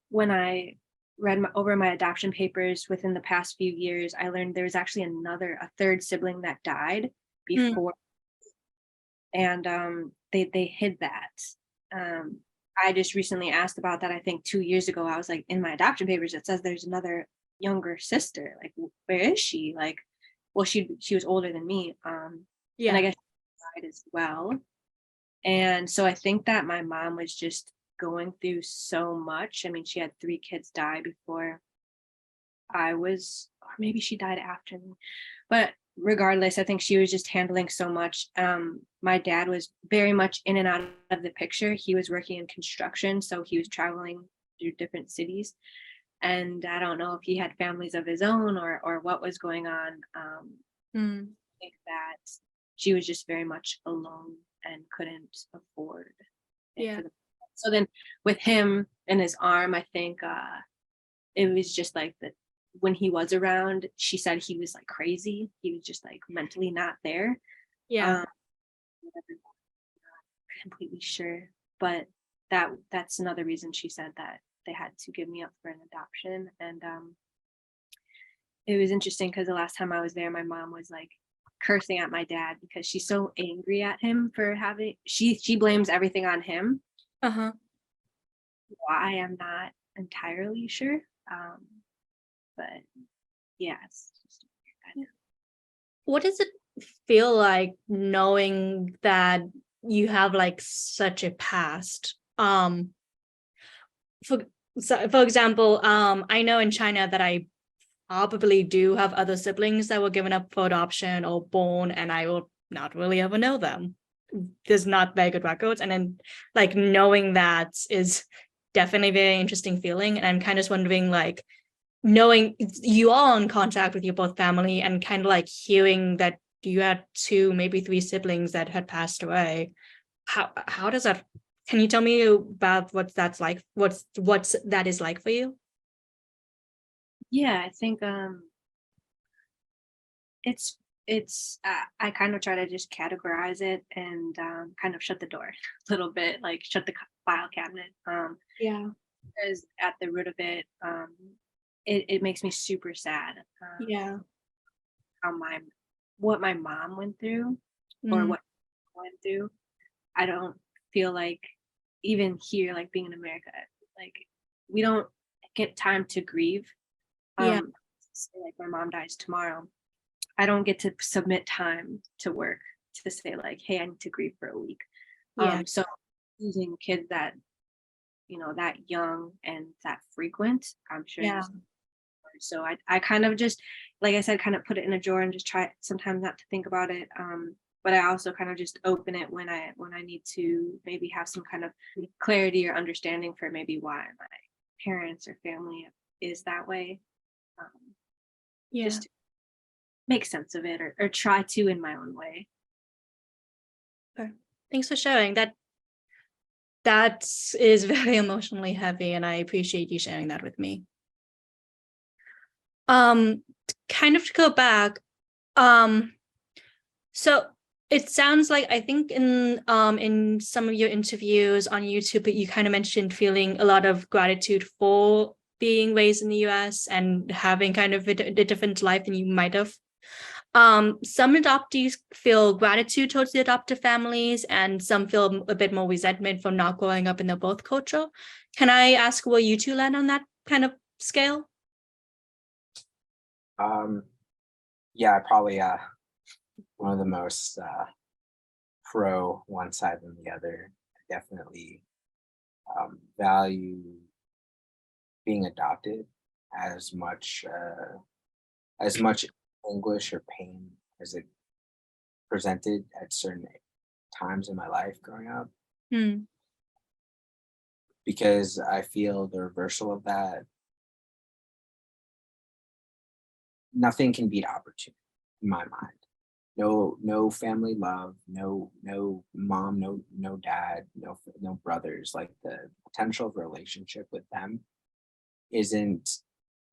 when I read over my adoption papers within the past few years, I learned there was actually a 3rd sibling that died before, and they hid that. I just recently asked about that. I think 2 years ago, I was like, in my adoption papers, it says there's another younger sister. Like, where is she? Like, well, she was older than me. And I guess she died as well. And so I think that my mom was just going through so much. I mean, she had 3 kids die before I was, or maybe she died after me. But regardless, I think she was just handling so much. My dad was very much in and out of the picture. He was working in construction, so he was traveling through different cities. And I don't know if he had families of his own or what was going on. I think that she was just very much alone and couldn't afford it. So then with him and his arm, I think it was just like that when he was around, she said he was like crazy. He was just like mentally not there. Not completely sure, but that's another reason she said that they had to give me up for an adoption. And it was interesting because the last time I was there, my mom was like cursing at my dad because she's so angry at him for she blames everything on him. Why, I'm not entirely sure. But yeah, it's just what does it feel like knowing that you have like such a past? For example, I know in China that I probably do have other siblings that were given up for adoption or born, and I will not really ever know them. There's not very good records, and then like knowing that is definitely a very interesting feeling. And I'm kind of just wondering, like, knowing you are in contact with your both family and kind of like hearing that you had 2, maybe 3 siblings that had passed away. How does that? Can you tell me about what that's like? What's that is like for you? Yeah, I think it's I kind of try to just categorize it and kind of shut the door a little bit, like shut the file cabinet. Because at the root of it, it makes me super sad. What my mom went through, or what I went through. I don't feel like, even here, like being in America, like we don't get time to grieve. Say, like my mom dies tomorrow, I don't get to submit time to work to say like, hey, I need to grieve for a week. So losing kids that, that young and that frequent, I'm sure. So I kind of just, like I said, kind of put it in a drawer and just try sometimes not to think about it. but I also kind of just open it when I need to maybe have some kind of clarity or understanding for maybe why my parents or family is that way. Just to make sense of it or try to in my own way. Okay. Thanks for sharing that. That is very emotionally heavy, and I appreciate you sharing that with me. Kind of to go back, so it sounds like, I think in some of your interviews on YouTube, you kind of mentioned feeling a lot of gratitude for being raised in the US and having kind of a different life than you might have. Some adoptees feel gratitude towards the adoptive families, and some feel a bit more resentment from not growing up in the both culture. Can I ask where you two land on that kind of scale? Yeah, probably one of the most pro one side than the other. I definitely value being adopted as much anguish or pain as it presented at certain times in my life growing up, because I feel the reversal of that. Nothing can beat opportunity in my mind. No family love, no mom, no dad, no brothers. Like the potential of a relationship with them isn't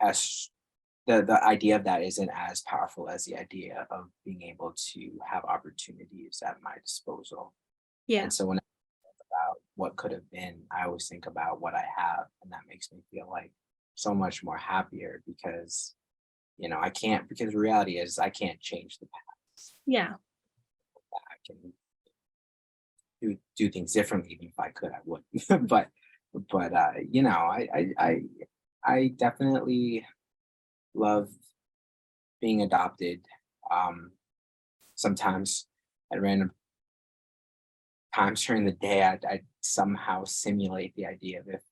as the idea of that isn't as powerful as the idea of being able to have opportunities at my disposal. Yeah. And so when I think about what could have been, I always think about what I have, and that makes me feel like so much more happier, because I can't, because the reality is I can't change the past. Yeah. I can do things differently. Even if I could, I wouldn't. but I definitely love being adopted. Sometimes at random times during the day, I'd somehow simulate the idea of if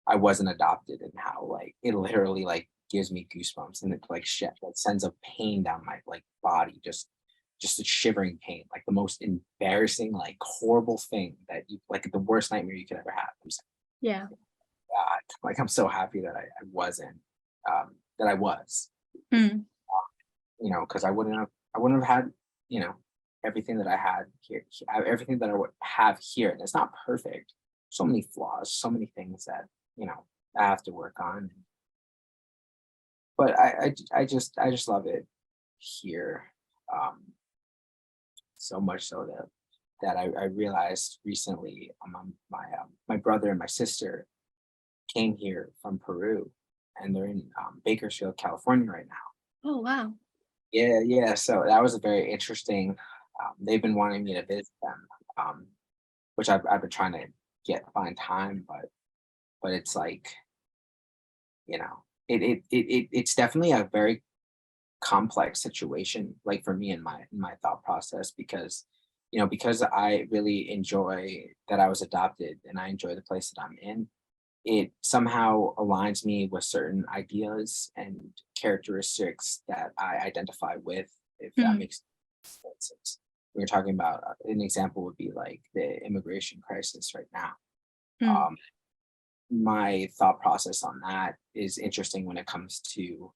I wasn't adopted, and how like it literally like gives me goosebumps, and it like shit that sends a pain down my like body, just a shivering pain, like the most embarrassing, like horrible thing that you, like the worst nightmare you could ever have. Yeah. God, like I'm so happy that I wasn't, that I was, because I wouldn't have had, everything that I had here, everything that I would have here, and it's not perfect. So many flaws, so many things that I have to work on. But I just love it here, so much so that I realized recently, my brother and my sister came here from Peru, and they're in Bakersfield, California right now. Oh, wow. Yeah. So that was a very interesting. They've been wanting me to visit them, which I've been trying to find time, but it's like, it's definitely a very complex situation, like for me in my thought process, because because I really enjoy that I was adopted, and I enjoy the place that I'm in. It somehow aligns me with certain ideas and characteristics that I identify with, if that makes sense. We're talking about an example would be like the immigration crisis right now. My thought process on that is interesting when it comes to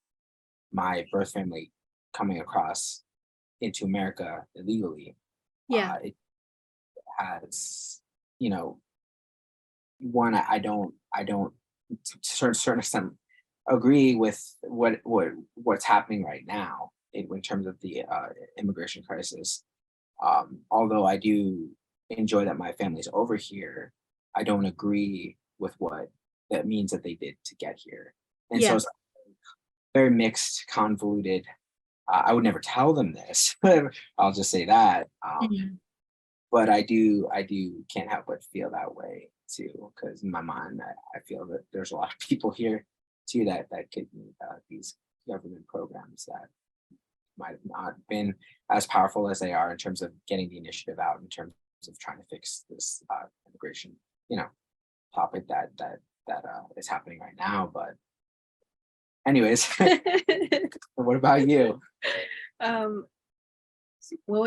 my birth family coming across into America illegally. Yeah. It has, one, I don't to a certain extent agree with what's happening right now in terms of the immigration crisis. Although I do enjoy that my family's over here, I don't agree with what that means that they did to get here. And so it's very mixed, convoluted. I would never tell them this. I'll just say that. But I do can't help but feel that way too, because in my mind, I feel that there's a lot of people here too that could need these government programs that might have not been as powerful as they are in terms of getting the initiative out, in terms of trying to fix this immigration, topic that is happening right now. But anyways, what about you?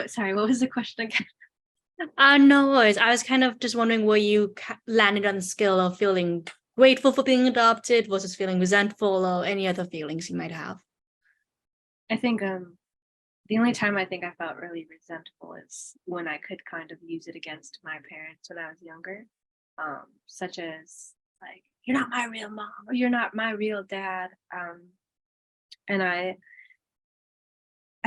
Sorry, what was the question again? No worries. I was kind of just wondering where you landed on the scale of feeling grateful for being adopted versus feeling resentful or any other feelings you might have. I think the only time I think I felt really resentful is when I could kind of use it against my parents when I was younger, such as like, you're not my real mom or you're not my real dad. And I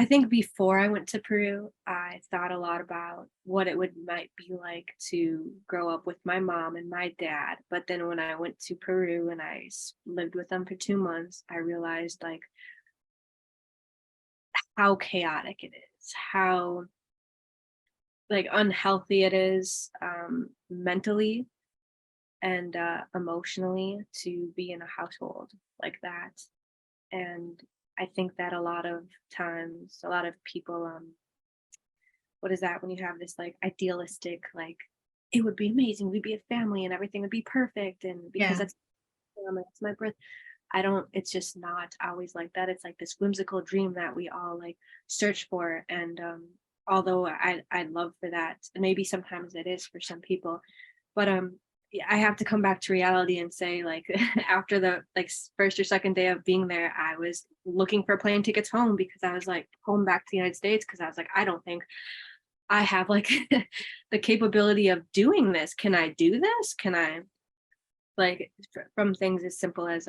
think before I went to Peru, I thought a lot about what it might be like to grow up with my mom and my dad. But then when I went to Peru and I lived with them for 2 months, I realized like how chaotic it is, how like unhealthy it is mentally and emotionally to be in a household like that. And I think that a lot of times, a lot of people, what is that when you have this like idealistic, like it would be amazing, we'd be a family and everything would be perfect, and because that's my birth. It's just not always like that. It's like this whimsical dream that we all like search for. And although I'd love for that, and maybe sometimes it is for some people, but yeah, I have to come back to reality and say like after the like first or second day of being there, I was looking for plane tickets home because I was like home back to the United States, because I was like, I don't think I have like the capability of doing this. Can I do this? Can I like from things as simple as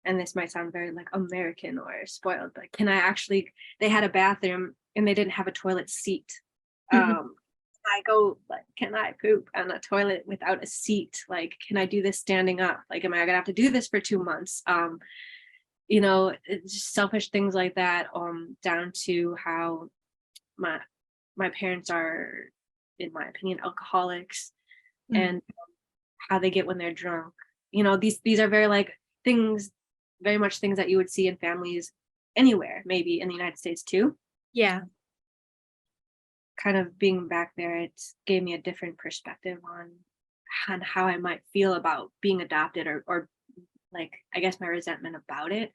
and this might sound very like American or spoiled, but can I actually, they had a bathroom and they didn't have a toilet seat. I go like, can I poop on a toilet without a seat? Like, can I do this standing up? Like, am I gonna have to do this for 2 months? You know, it's just selfish things like that, down to how my parents are, in my opinion, alcoholics, and how they get when they're drunk. You know, these are very like things, very much things that you would see in families anywhere, maybe in the United States too. Yeah. Kind of being back there, it gave me a different perspective on how I might feel about being adopted, or like, I guess my resentment about it.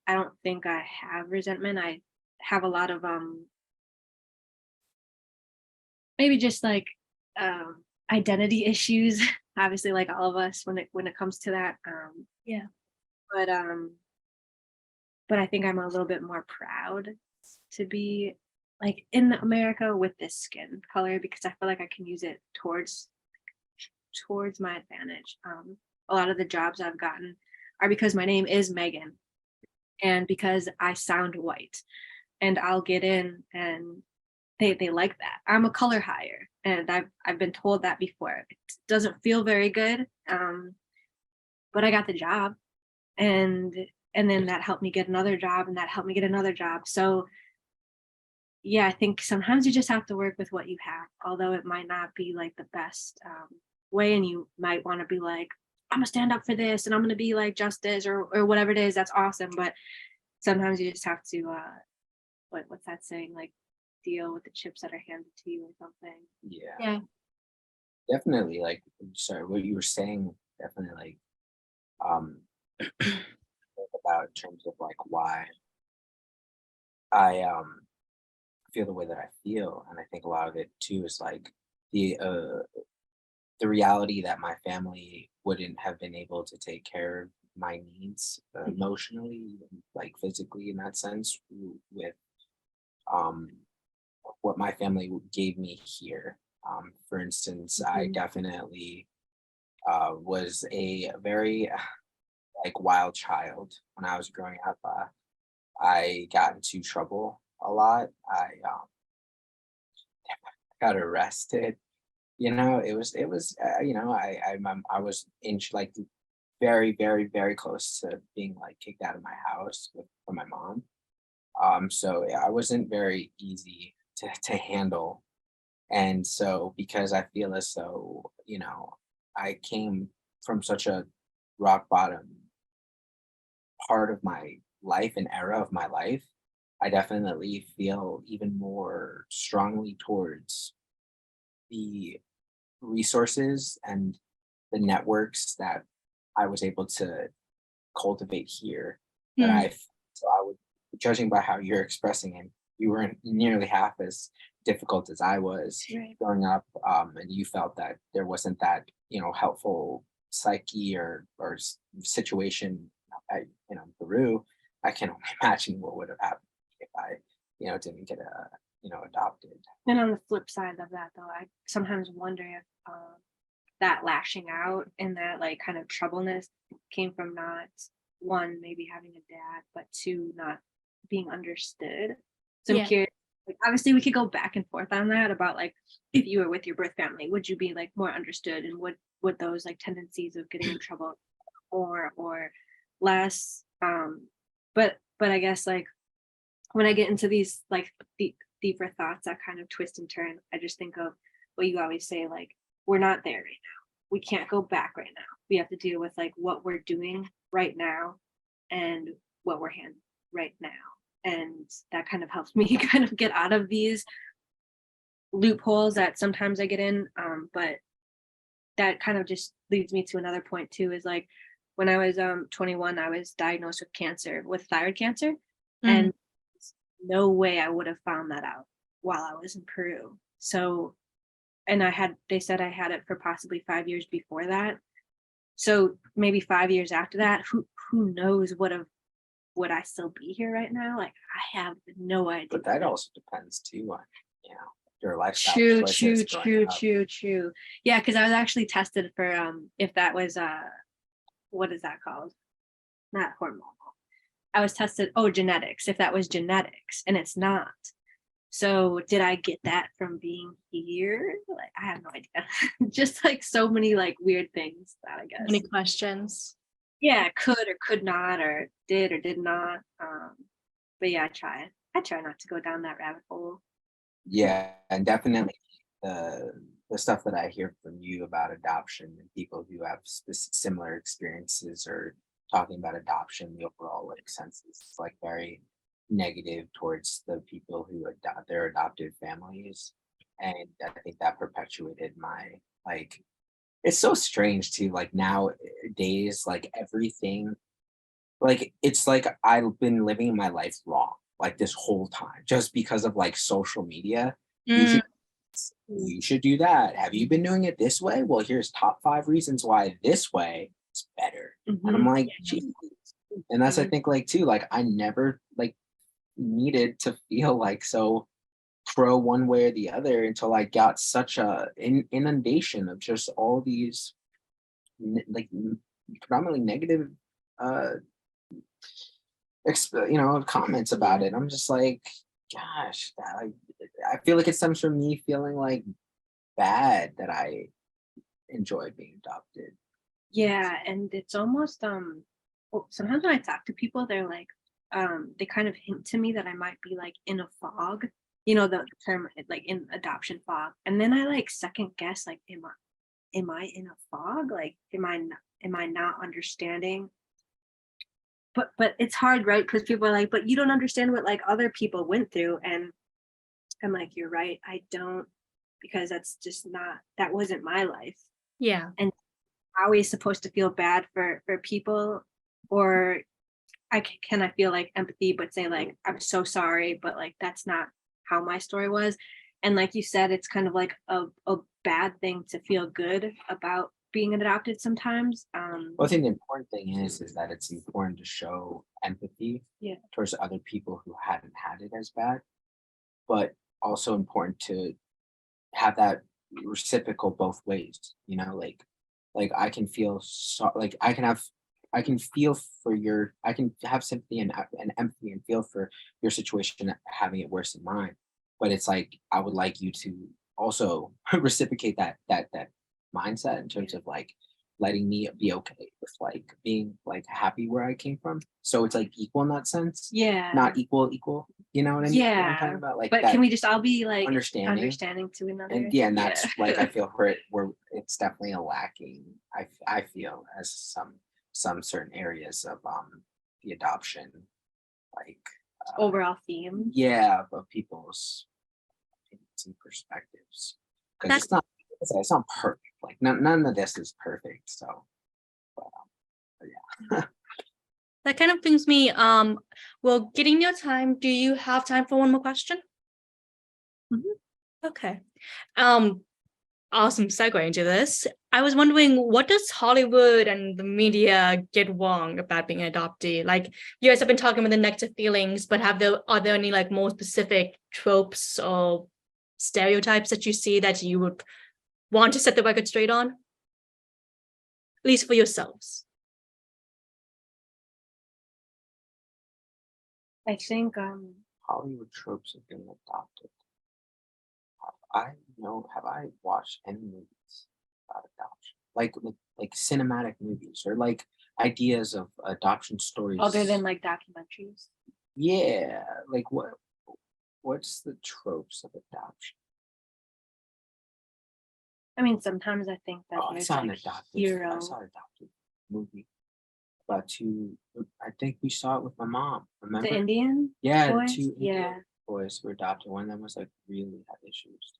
I don't think I have resentment. I have a lot of maybe just like identity issues, obviously, like all of us when it comes to that. Yeah. But I think I'm a little bit more proud to be like in America with this skin color, because I feel like I can use it towards my advantage. A lot of the jobs I've gotten are because my name is Megan and because I sound white, and I'll get in and they like that. I'm a color hire, and I've been told that before. It doesn't feel very good, but I got the job, and then that helped me get another job, and that helped me get another job. So yeah, I think sometimes you just have to work with what you have, although it might not be like the best way, and you might want to be like, I'm gonna stand up for this and I'm gonna be like justice or whatever it is. That's awesome, but sometimes you just have to what's that saying, like deal with the chips that are handed to you or something. Yeah, definitely. Like, sorry, what you were saying, definitely like about in terms of like why I feel the way that I feel, and I think a lot of it too is like the reality that my family wouldn't have been able to take care of my needs emotionally, like physically, in that sense, with um what my family gave me here. For instance, I definitely was a very like wild child when I was growing up. I got into trouble a lot. I got arrested. You know, you know, I was like very, very, very close to being like kicked out of my house from my mom. So yeah, I wasn't very easy to handle. And so because I feel as though, you know, I came from such a rock bottom part of my life and era of my life, I definitely feel even more strongly towards the resources and the networks that I was able to cultivate here. That I, so I would, judging by how you're expressing it, you weren't nearly half as difficult as I was Right. growing up, and you felt that there wasn't that, helpful psyche or situation at, Peru. I can only imagine what would have happened if I, didn't get adopted. And on the flip side of that, though, I sometimes wonder if that lashing out and that like kind of troubleness came from not one, maybe having a dad, but two, not being understood. So I'm Yeah. curious. Like, obviously, we could go back and forth on that about like if you were with your birth family, would you be like more understood, and would those like tendencies of getting in trouble more or less? But I guess like when I get into these like deeper thoughts that kind of twist and turn, I just think of what you always say, like, we're not there right now. We can't go back right now. We have to deal with like what we're doing right now and what we're handling right now. And that kind of helps me kind of get out of these loopholes that sometimes I get in. But that kind of just leads me to another point too, is like when I was 21, I was diagnosed with cancer, with thyroid cancer. And no way I would have found that out while I was in Peru. So, and they said I had it for possibly 5 years before that. So maybe 5 years after that, who knows would I still be here right now? Like, I have no idea. But that also depends too on, your lifestyle True. choices growing up. Yeah, because I was actually tested for if that was what is that called? Not hormonal. I was tested, genetics, if that was genetics, and it's not. So did I get that from being here? Like, I have no idea. Just like so many like weird things that I guess. Many questions. Yeah, could or could not, or did not. But yeah, I try not to go down that rabbit hole. Yeah, and definitely the stuff that I hear from you about adoption and people who have similar experiences or talking about adoption, the overall like sense is like very negative towards the people who adopt their adopted families, and I think that perpetuated my like. It's so strange too. Like nowadays, like everything, like it's like I've been living my life wrong like this whole time just because of like social media. You should you should do that. Have you been doing it this way? Well, here's top 5 reasons why this way is better. And I'm like, geez. And that's I think like too, like I never like needed to feel like so pro one way or the other until I got such a inundation of just all these predominantly negative uh comments about it. I'm just like, gosh, I feel like it stems from me feeling like bad that I enjoy being adopted. Yeah, and it's almost sometimes when I talk to people, they're like, they kind of hint to me that I might be like in a fog, the term like in adoption fog. And then I like second guess, like, am I in a fog? Like, am I not understanding? But it's hard, right? Because people are like, but you don't understand what like other people went through. And I'm like, you're right, I don't, because that wasn't my life. Yeah. And always supposed to feel bad for people, or I feel like empathy but say like, I'm so sorry, but like that's not how my story was. And like you said, it's kind of like a bad thing to feel good about being adopted sometimes. Well, I think the important thing is that it's important to show empathy towards other people who hadn't had it as bad, but also important to have that reciprocal both ways, like I can feel like I can feel for I can have sympathy and empathy and feel for your situation having it worse than mine, but it's like I would like you to also reciprocate that mindset in terms of like letting me be okay with like being like happy where I came from. So it's like equal in that sense. Yeah. Not equal. You know what I mean? Yeah. What I'm talking about? Like but that can we just all be like understanding to another? and that's like I feel where it's definitely a lacking. I feel as some certain areas of the adoption like overall theme. Yeah, of people's opinions and perspectives. Because it's not perfect. Like none of this is perfect. So, but yeah. That kind of brings me, well, getting your time, do you have time for one more question? Mhm. Okay. Awesome segue into this. I was wondering, what does Hollywood and the media get wrong about being an adoptee? Like, you guys have been talking about the negative feelings, but are there any like more specific tropes or stereotypes that you see that you would want to set the record straight on? At least for yourselves. I think Hollywood tropes of being adopted. Have I watched any movies about adoption? Like cinematic movies or like ideas of adoption stories. other than like documentaries. Yeah, like what's the tropes of adoption? I mean, sometimes I think that I there's saw an like adopted hero. I saw an adopted movie about two. I think we saw it with my mom. Remember? The Indian Yeah, boys? two Yeah. Indian boys were adopted. One of them was like really had issues.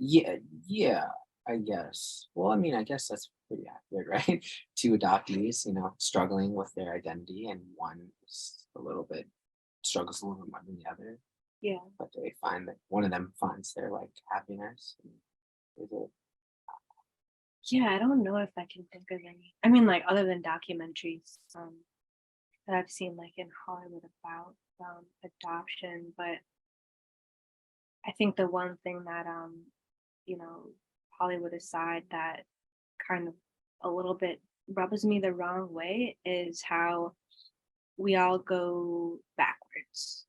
Yeah, I guess. Well, I mean, I guess that's pretty accurate, right? Two adoptees, struggling with their identity, and one is struggles a little bit more than the other, Yeah. but they find that one of them finds their like happiness. And is it? Yeah, I don't know if I can think of any. I mean, like other than documentaries that I've seen like in Hollywood about adoption, but I think the one thing that Hollywood aside that kind of a little bit rubs me the wrong way is how we all go backwards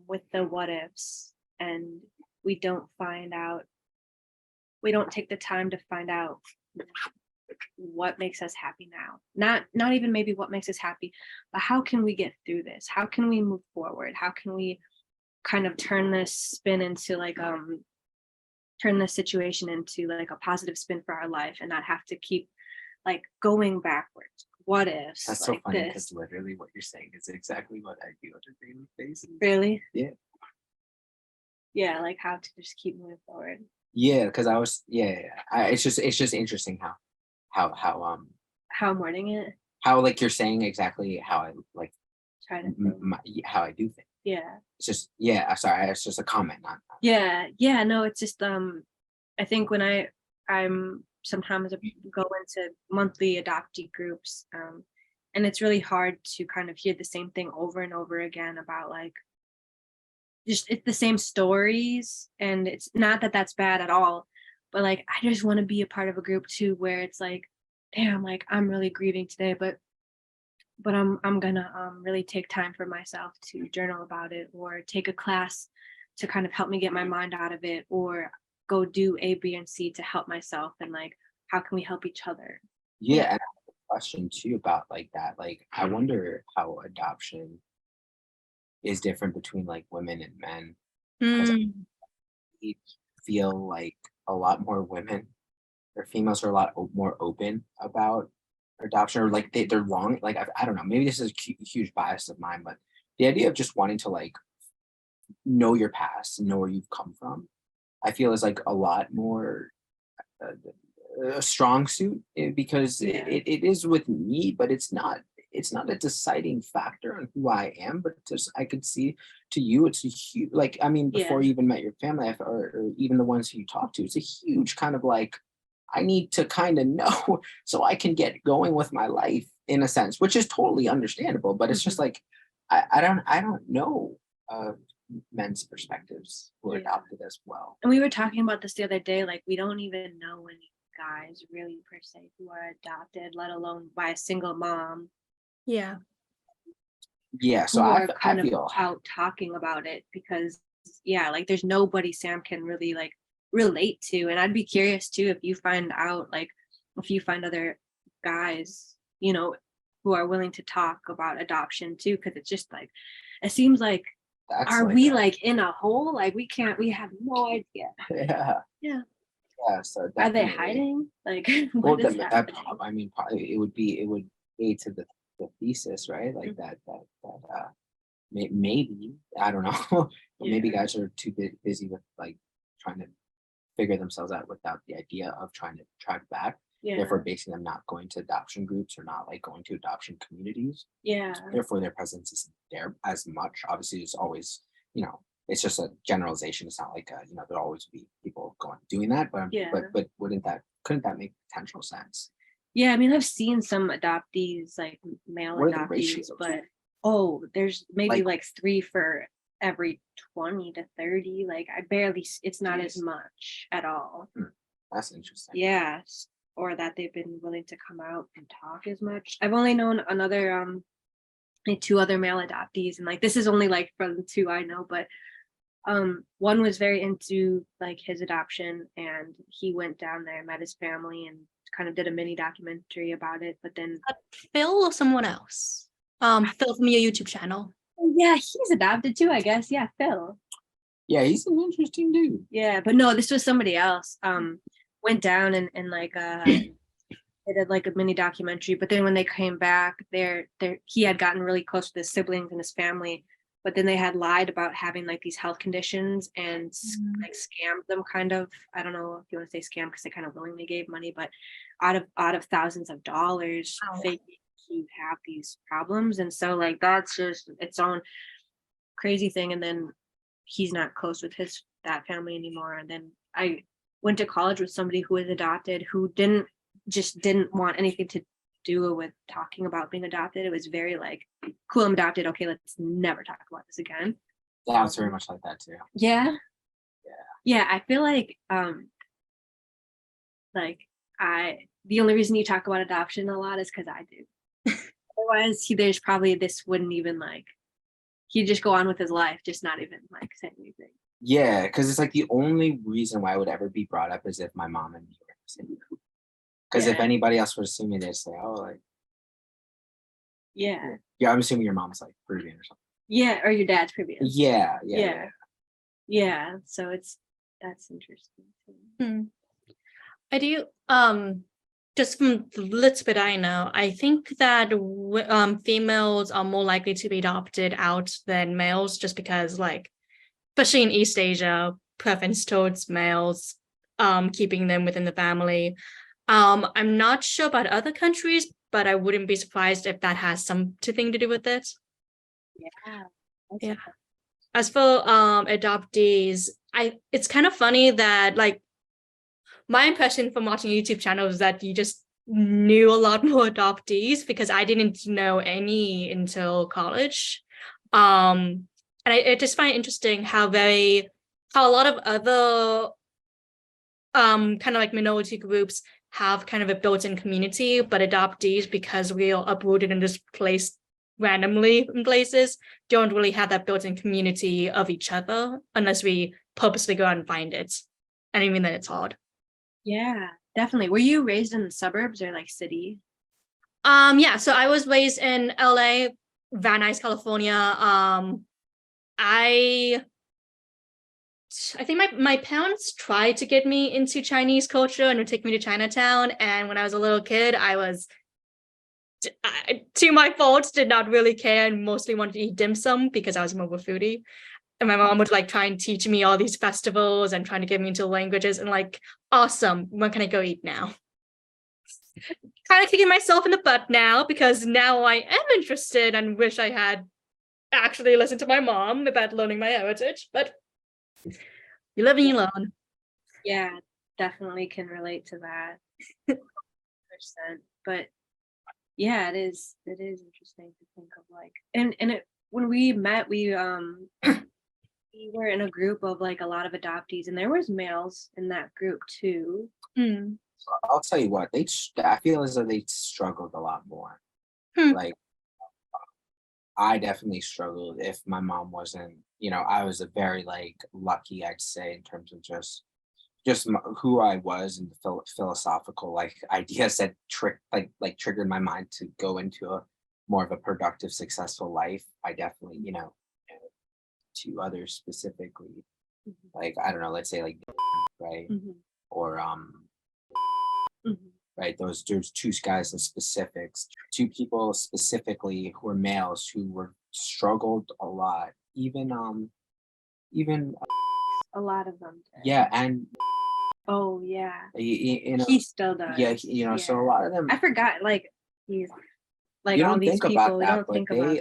with the what ifs, and we don't take the time to find out what makes us happy now. Not even maybe what makes us happy, but how can we get through this? How can we move forward? How can we kind of turn this situation into like a positive spin for our life and not have to keep like going backwards? What ifs? That's like so funny this. because literally what you're saying is exactly what I do on a daily basis. Really? Yeah. Yeah, like how to just keep moving forward. Yeah, because I was it's just interesting how How I'm wording it. how like you're saying exactly how I like Try to think. how I do things. Yeah. It's just sorry, it's just a comment on. Yeah, no, it's just I think when I'm sometimes go into monthly adoptee groups, and it's really hard to kind of hear the same thing over and over again about like just it's the same stories, and it's not that that's bad at all, but like I just want to be a part of a group too where it's like, damn, like I'm really grieving today, but I'm gonna really take time for myself to journal about it or take a class to kind of help me get my mind out of it, or go do A, B, and C to help myself, and like how can we help each other? Yeah, and I have a question too about like that. Like I wonder how adoption is different between like women and men. Because I feel like a lot more women or females are a lot more open about adoption, or like they're long. Like I don't know. Maybe this is a huge bias of mine, but the idea of just wanting to like know your past, know where you've come from, I feel is like a lot more a strong suit, because Yeah. it is with me, but it's not a deciding factor on who I am. But just I could see to you, it's a huge, like, I mean, before Yeah. you even met your family, or even the ones who you talk to, it's a huge kind of like, I need to kind of know so I can get going with my life in a sense, which is totally understandable. But it's just like, I don't know men's perspectives who are Yeah. adopted as well. And we were talking about this the other day, like we don't even know any guys really per se who are adopted, let alone by a single mom. Yeah. Yeah, so who I are kind of feel out talking about it, because yeah, like there's nobody Sam can really like relate to. And I'd be curious too if you find other guys, who are willing to talk about adoption too, because it's just like it seems like that's are like we a- like in a hole? Like we have no idea. yeah. Yeah. Yeah, so Are they definitely. hiding? Like Well, what is happening? I mean, probably it would aid to the thesis, right? Like that maybe, I don't know, but maybe Yeah. guys are too busy with like trying to figure themselves out without the idea of trying to track back. Yeah. therefore basing them not going to adoption groups or not like going to adoption communities. Yeah. Therefore, their presence isn't there as much. Obviously, it's always, it's just a generalization. It's not like there'll always be people doing that. But Yeah. but couldn't that make potential sense? Yeah, I mean, I've seen some adoptees, like male What are the adoptees, ratios? but there's maybe like 3 for every 20 to 30. Like it's not as much at all. That's interesting. Yes. Or that they've been willing to come out and talk as much. I've only known another like 2 other male adoptees, and like this is only like from the 2 I know, but one was very into like his adoption, and he went down there, met his family, and kind of did a mini documentary about it. But then Phil or someone else? Phil from your YouTube channel. yeah, he's adopted too, I guess. Yeah, Phil. Yeah, he's an interesting dude. Yeah, but no, this was somebody else. Went down and like they did like a mini documentary, but then when they came back, he had gotten really close with his siblings and his family, but then they had lied about having like these health conditions and like scammed them, kind of. I don't know if you want to say scam, because they kind of willingly gave money, but out of thousands of dollars, fake to have these problems. And so like that's just its own crazy thing. And then he's not close with that family anymore. And then I went to college with somebody who was adopted, who didn't want anything to do with talking about being adopted. It was very like, cool, I'm adopted, okay, let's never talk about this again. Yeah, it's very much like that too. Yeah. I feel like the only reason you talk about adoption a lot is because I do. Otherwise there's probably this wouldn't even like, he'd just go on with his life, just not even like say anything. Yeah, because it's like the only reason why I would ever be brought up is if my mom and me were in the same group. Because if anybody else would assume me, they'd say, "Oh, like." Yeah, I'm assuming your mom's like Peruvian or something. Yeah, or your dad's previous. Yeah. So that's interesting too. I do. Just from the little bit I know, I think that females are more likely to be adopted out than males, just because, like, especially in East Asia, preference towards males, keeping them within the family. I'm not sure about other countries, but I wouldn't be surprised if that has something to do with it. Yeah. As for adoptees, it's kind of funny that, like, my impression from watching YouTube channels is that you just knew a lot more adoptees, because I didn't know any until college. And I just find it interesting how a lot of other kind of like minority groups have kind of a built-in community, but adoptees, because we are uprooted and just placed randomly in places, don't really have that built-in community of each other unless we purposely go out and find it. And I mean that it's hard. Yeah, definitely. Were you raised in the suburbs or like city? Yeah, so I was raised in LA, Van Nuys, California. I think my parents tried to get me into Chinese culture and would take me to Chinatown. And when I was a little kid, I was, to my fault, did not really care and mostly wanted to eat dim sum because I was more of a foodie. And my mom would like try and teach me all these festivals and trying to get me into languages, and like, awesome, when can I go eat now? Kind of kicking myself in the butt now, because now I am interested and wish I had actually listened to my mom about learning my heritage, but you live and you learn. Yeah, definitely can relate to that. 100%. But yeah, it is interesting to think of, like, and when we met, we were in a group of like a lot of adoptees, and there was males in that group too. So I'll tell you what, I feel as though they struggled a lot more. Like, I definitely struggled if my mom wasn't, I was a very like lucky, I'd say, in terms of just who I was, and the philosophical like ideas that triggered my mind to go into a more of a productive, successful life. I definitely, to others specifically, like, I don't know, let's say like, right, or right, there's 2 guys in specifics, 2 people specifically who were males who were struggled a lot, even a lot of them did. Yeah, and Oh yeah, You know, he still does. yeah, so a lot of them, I forgot, like, he's like you all don't these think people. about We that, don't but think about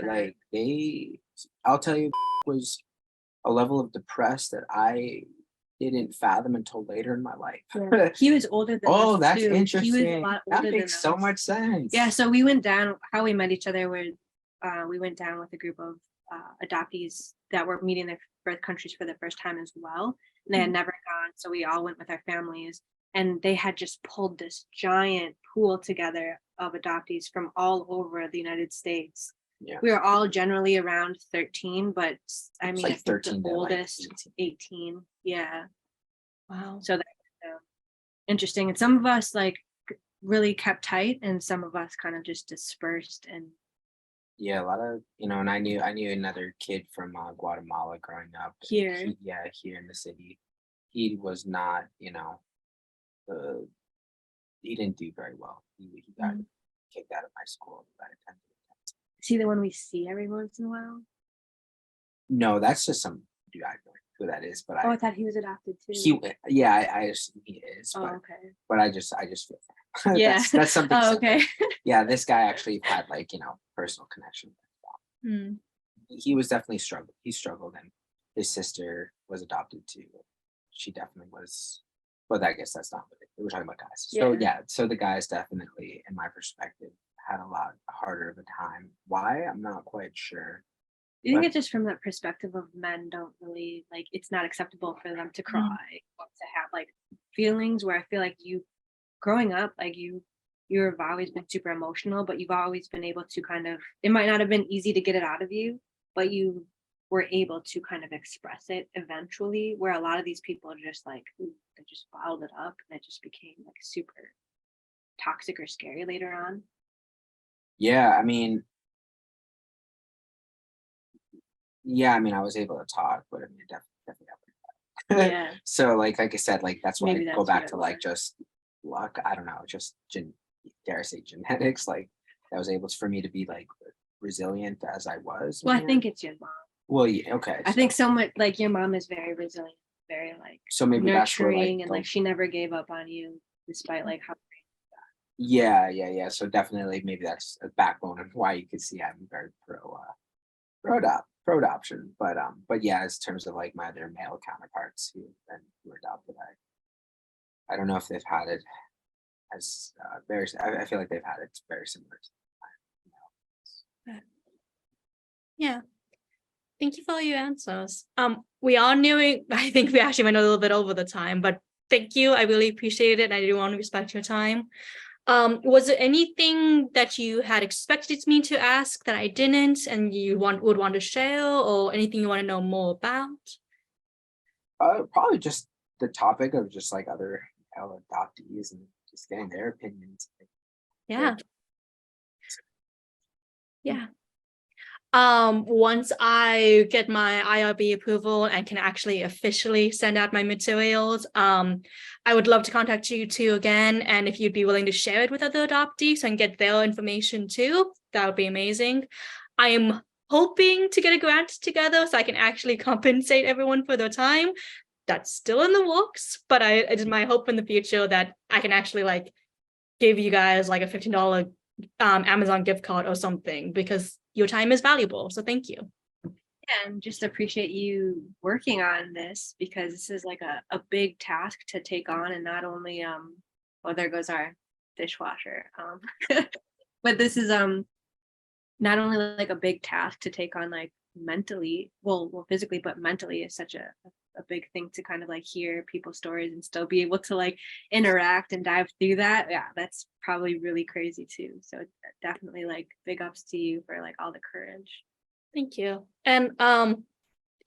that. I'll tell you, was a level of depressed that I didn't fathom until later in my life. Yeah. He was older than us Oh, that's too. He was a interesting. lot That older than makes so us. much sense. Yeah, so we went down. How we met each other were, we went down with a group of adoptees that were meeting their birth countries for the first time as well. And they had never gone, so we all went with our families. And they had just pulled this giant pool together of adoptees from all over the United States. Yeah. We were all generally around 13, but I mean, like I think the 13 to, like, oldest 18. Yeah. Wow. So that's interesting. And some of us like really kept tight, and some of us kind of just dispersed. And Yeah, a lot of, and I knew another kid from Guatemala growing up. Here. Here in the city. He was not, uh, he didn't do very well. He got kicked out of my school. See the one we see every once in a while. No, that's just some dude. I don't know who that is, but Oh, I thought he was adopted too. I assume he is. Oh, But, okay. but I just feel for him. Yeah. that's something. Oh, okay. Yeah, this guy actually had, like, personal connection. Hmm. He was definitely struggled. He struggled, and his sister was adopted too. She definitely was. But I guess that's not what we're talking about, guys. So so the guys definitely, in my perspective, had a lot harder of a time. Why? I'm not quite sure. I think it's just from that perspective of men don't really like, it's not acceptable for them to cry or to have like feelings, where I feel like you growing up, like you've always been super emotional, but you've always been able to kind of, it might not have been easy to get it out of you, but you were able to kind of express it eventually, where a lot of these people are just like, they just bottled it up, and it just became like super toxic or scary later on. Yeah, I mean, I was able to talk, but I mean, it definitely Yeah. So like I said, like that's why Maybe I go that's back what to it like was. just luck. I don't know, just dare I say genetics. Like that was able for me to be like resilient as I was. Well, I think it's your mom. Well, yeah, okay. I think so much, like your mom is very resilient, very like So maybe that's where, like, nurturing, and like she never gave up on you despite like how. Yeah. So definitely, maybe that's a backbone of why you could see I'm very pro adoption. But yeah, as terms of like my other male counterparts who were adopted, I don't know if they've had it as very. I feel like they've had it very similar to mine. Yeah. Thank you for all your answers. We are nearing, I think we actually went a little bit over the time, but thank you. I really appreciate it. I do want to respect your time. Was there anything that you had expected me to ask that I didn't, and you would want to share, or anything you want to know more about? Probably just the topic of just like other adoptees and just getting their opinions. Yeah. Once I get my IRB approval and can actually officially send out my materials, I would love to contact you too again. And if you'd be willing to share it with other adoptees and get their information too, that would be amazing. I am hoping to get a grant together so I can actually compensate everyone for their time. That's still in the works, but it is my hope in the future that I can actually like give you guys like a $15 Amazon gift card or something, because your time is valuable. So thank you. And just appreciate you working on this, because this is like a big task to take on. And not only well, there goes our dishwasher, but this is not only like a big task to take on, like mentally, well physically, but mentally is such a big thing to kind of like hear people's stories and still be able to like interact and dive through that. Yeah, that's probably really crazy too. So definitely like big ups to you for like all the courage. Thank you. And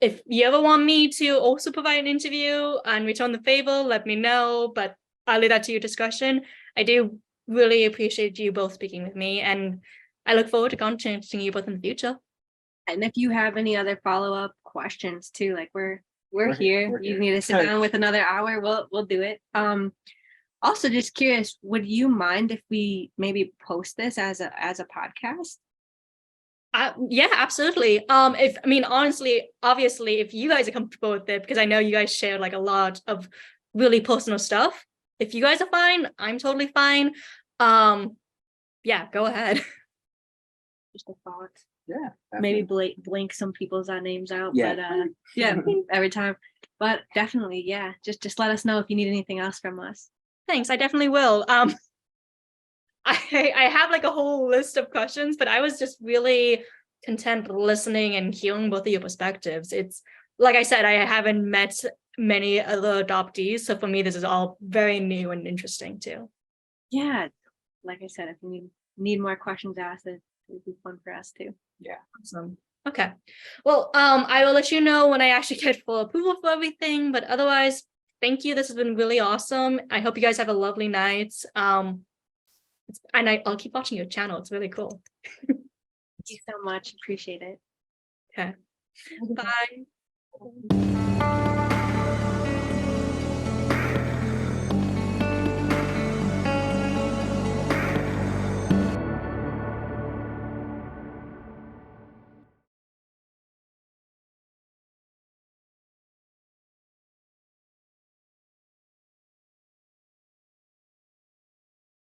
if you ever want me to also provide an interview and return the favor, let me know, but I'll leave that to your discretion. I do really appreciate you both speaking with me, and I look forward to contacting you both in the future. And if you have any other follow-up questions too, like we're here. We're You here. need to sit down with another hour, we'll do it. Also just curious, would you mind if we maybe post this as a podcast? Yeah, absolutely. Honestly, obviously, if you guys are comfortable with it, because I know you guys share like a lot of really personal stuff. If you guys are fine, I'm totally fine. Yeah, go ahead. Just a thought. Yeah. Maybe definitely. blink some people's names out. Yeah. But yeah, every time. But definitely, yeah. Just let us know if you need anything else from us. Thanks, I definitely will. I have like a whole list of questions, but I was just really content listening and hearing both of your perspectives. It's like I said, I haven't met many other adoptees, so for me, this is all very new and interesting too. Yeah, like I said, if you need more questions asked, it would be fun for us too. Awesome. Okay. Well, I will let you know when I actually get full approval for everything. But otherwise, thank you. This has been really awesome. I hope you guys have a lovely night. And I'll keep watching your channel. It's really cool. Thank you so much. Appreciate it. Okay. Bye.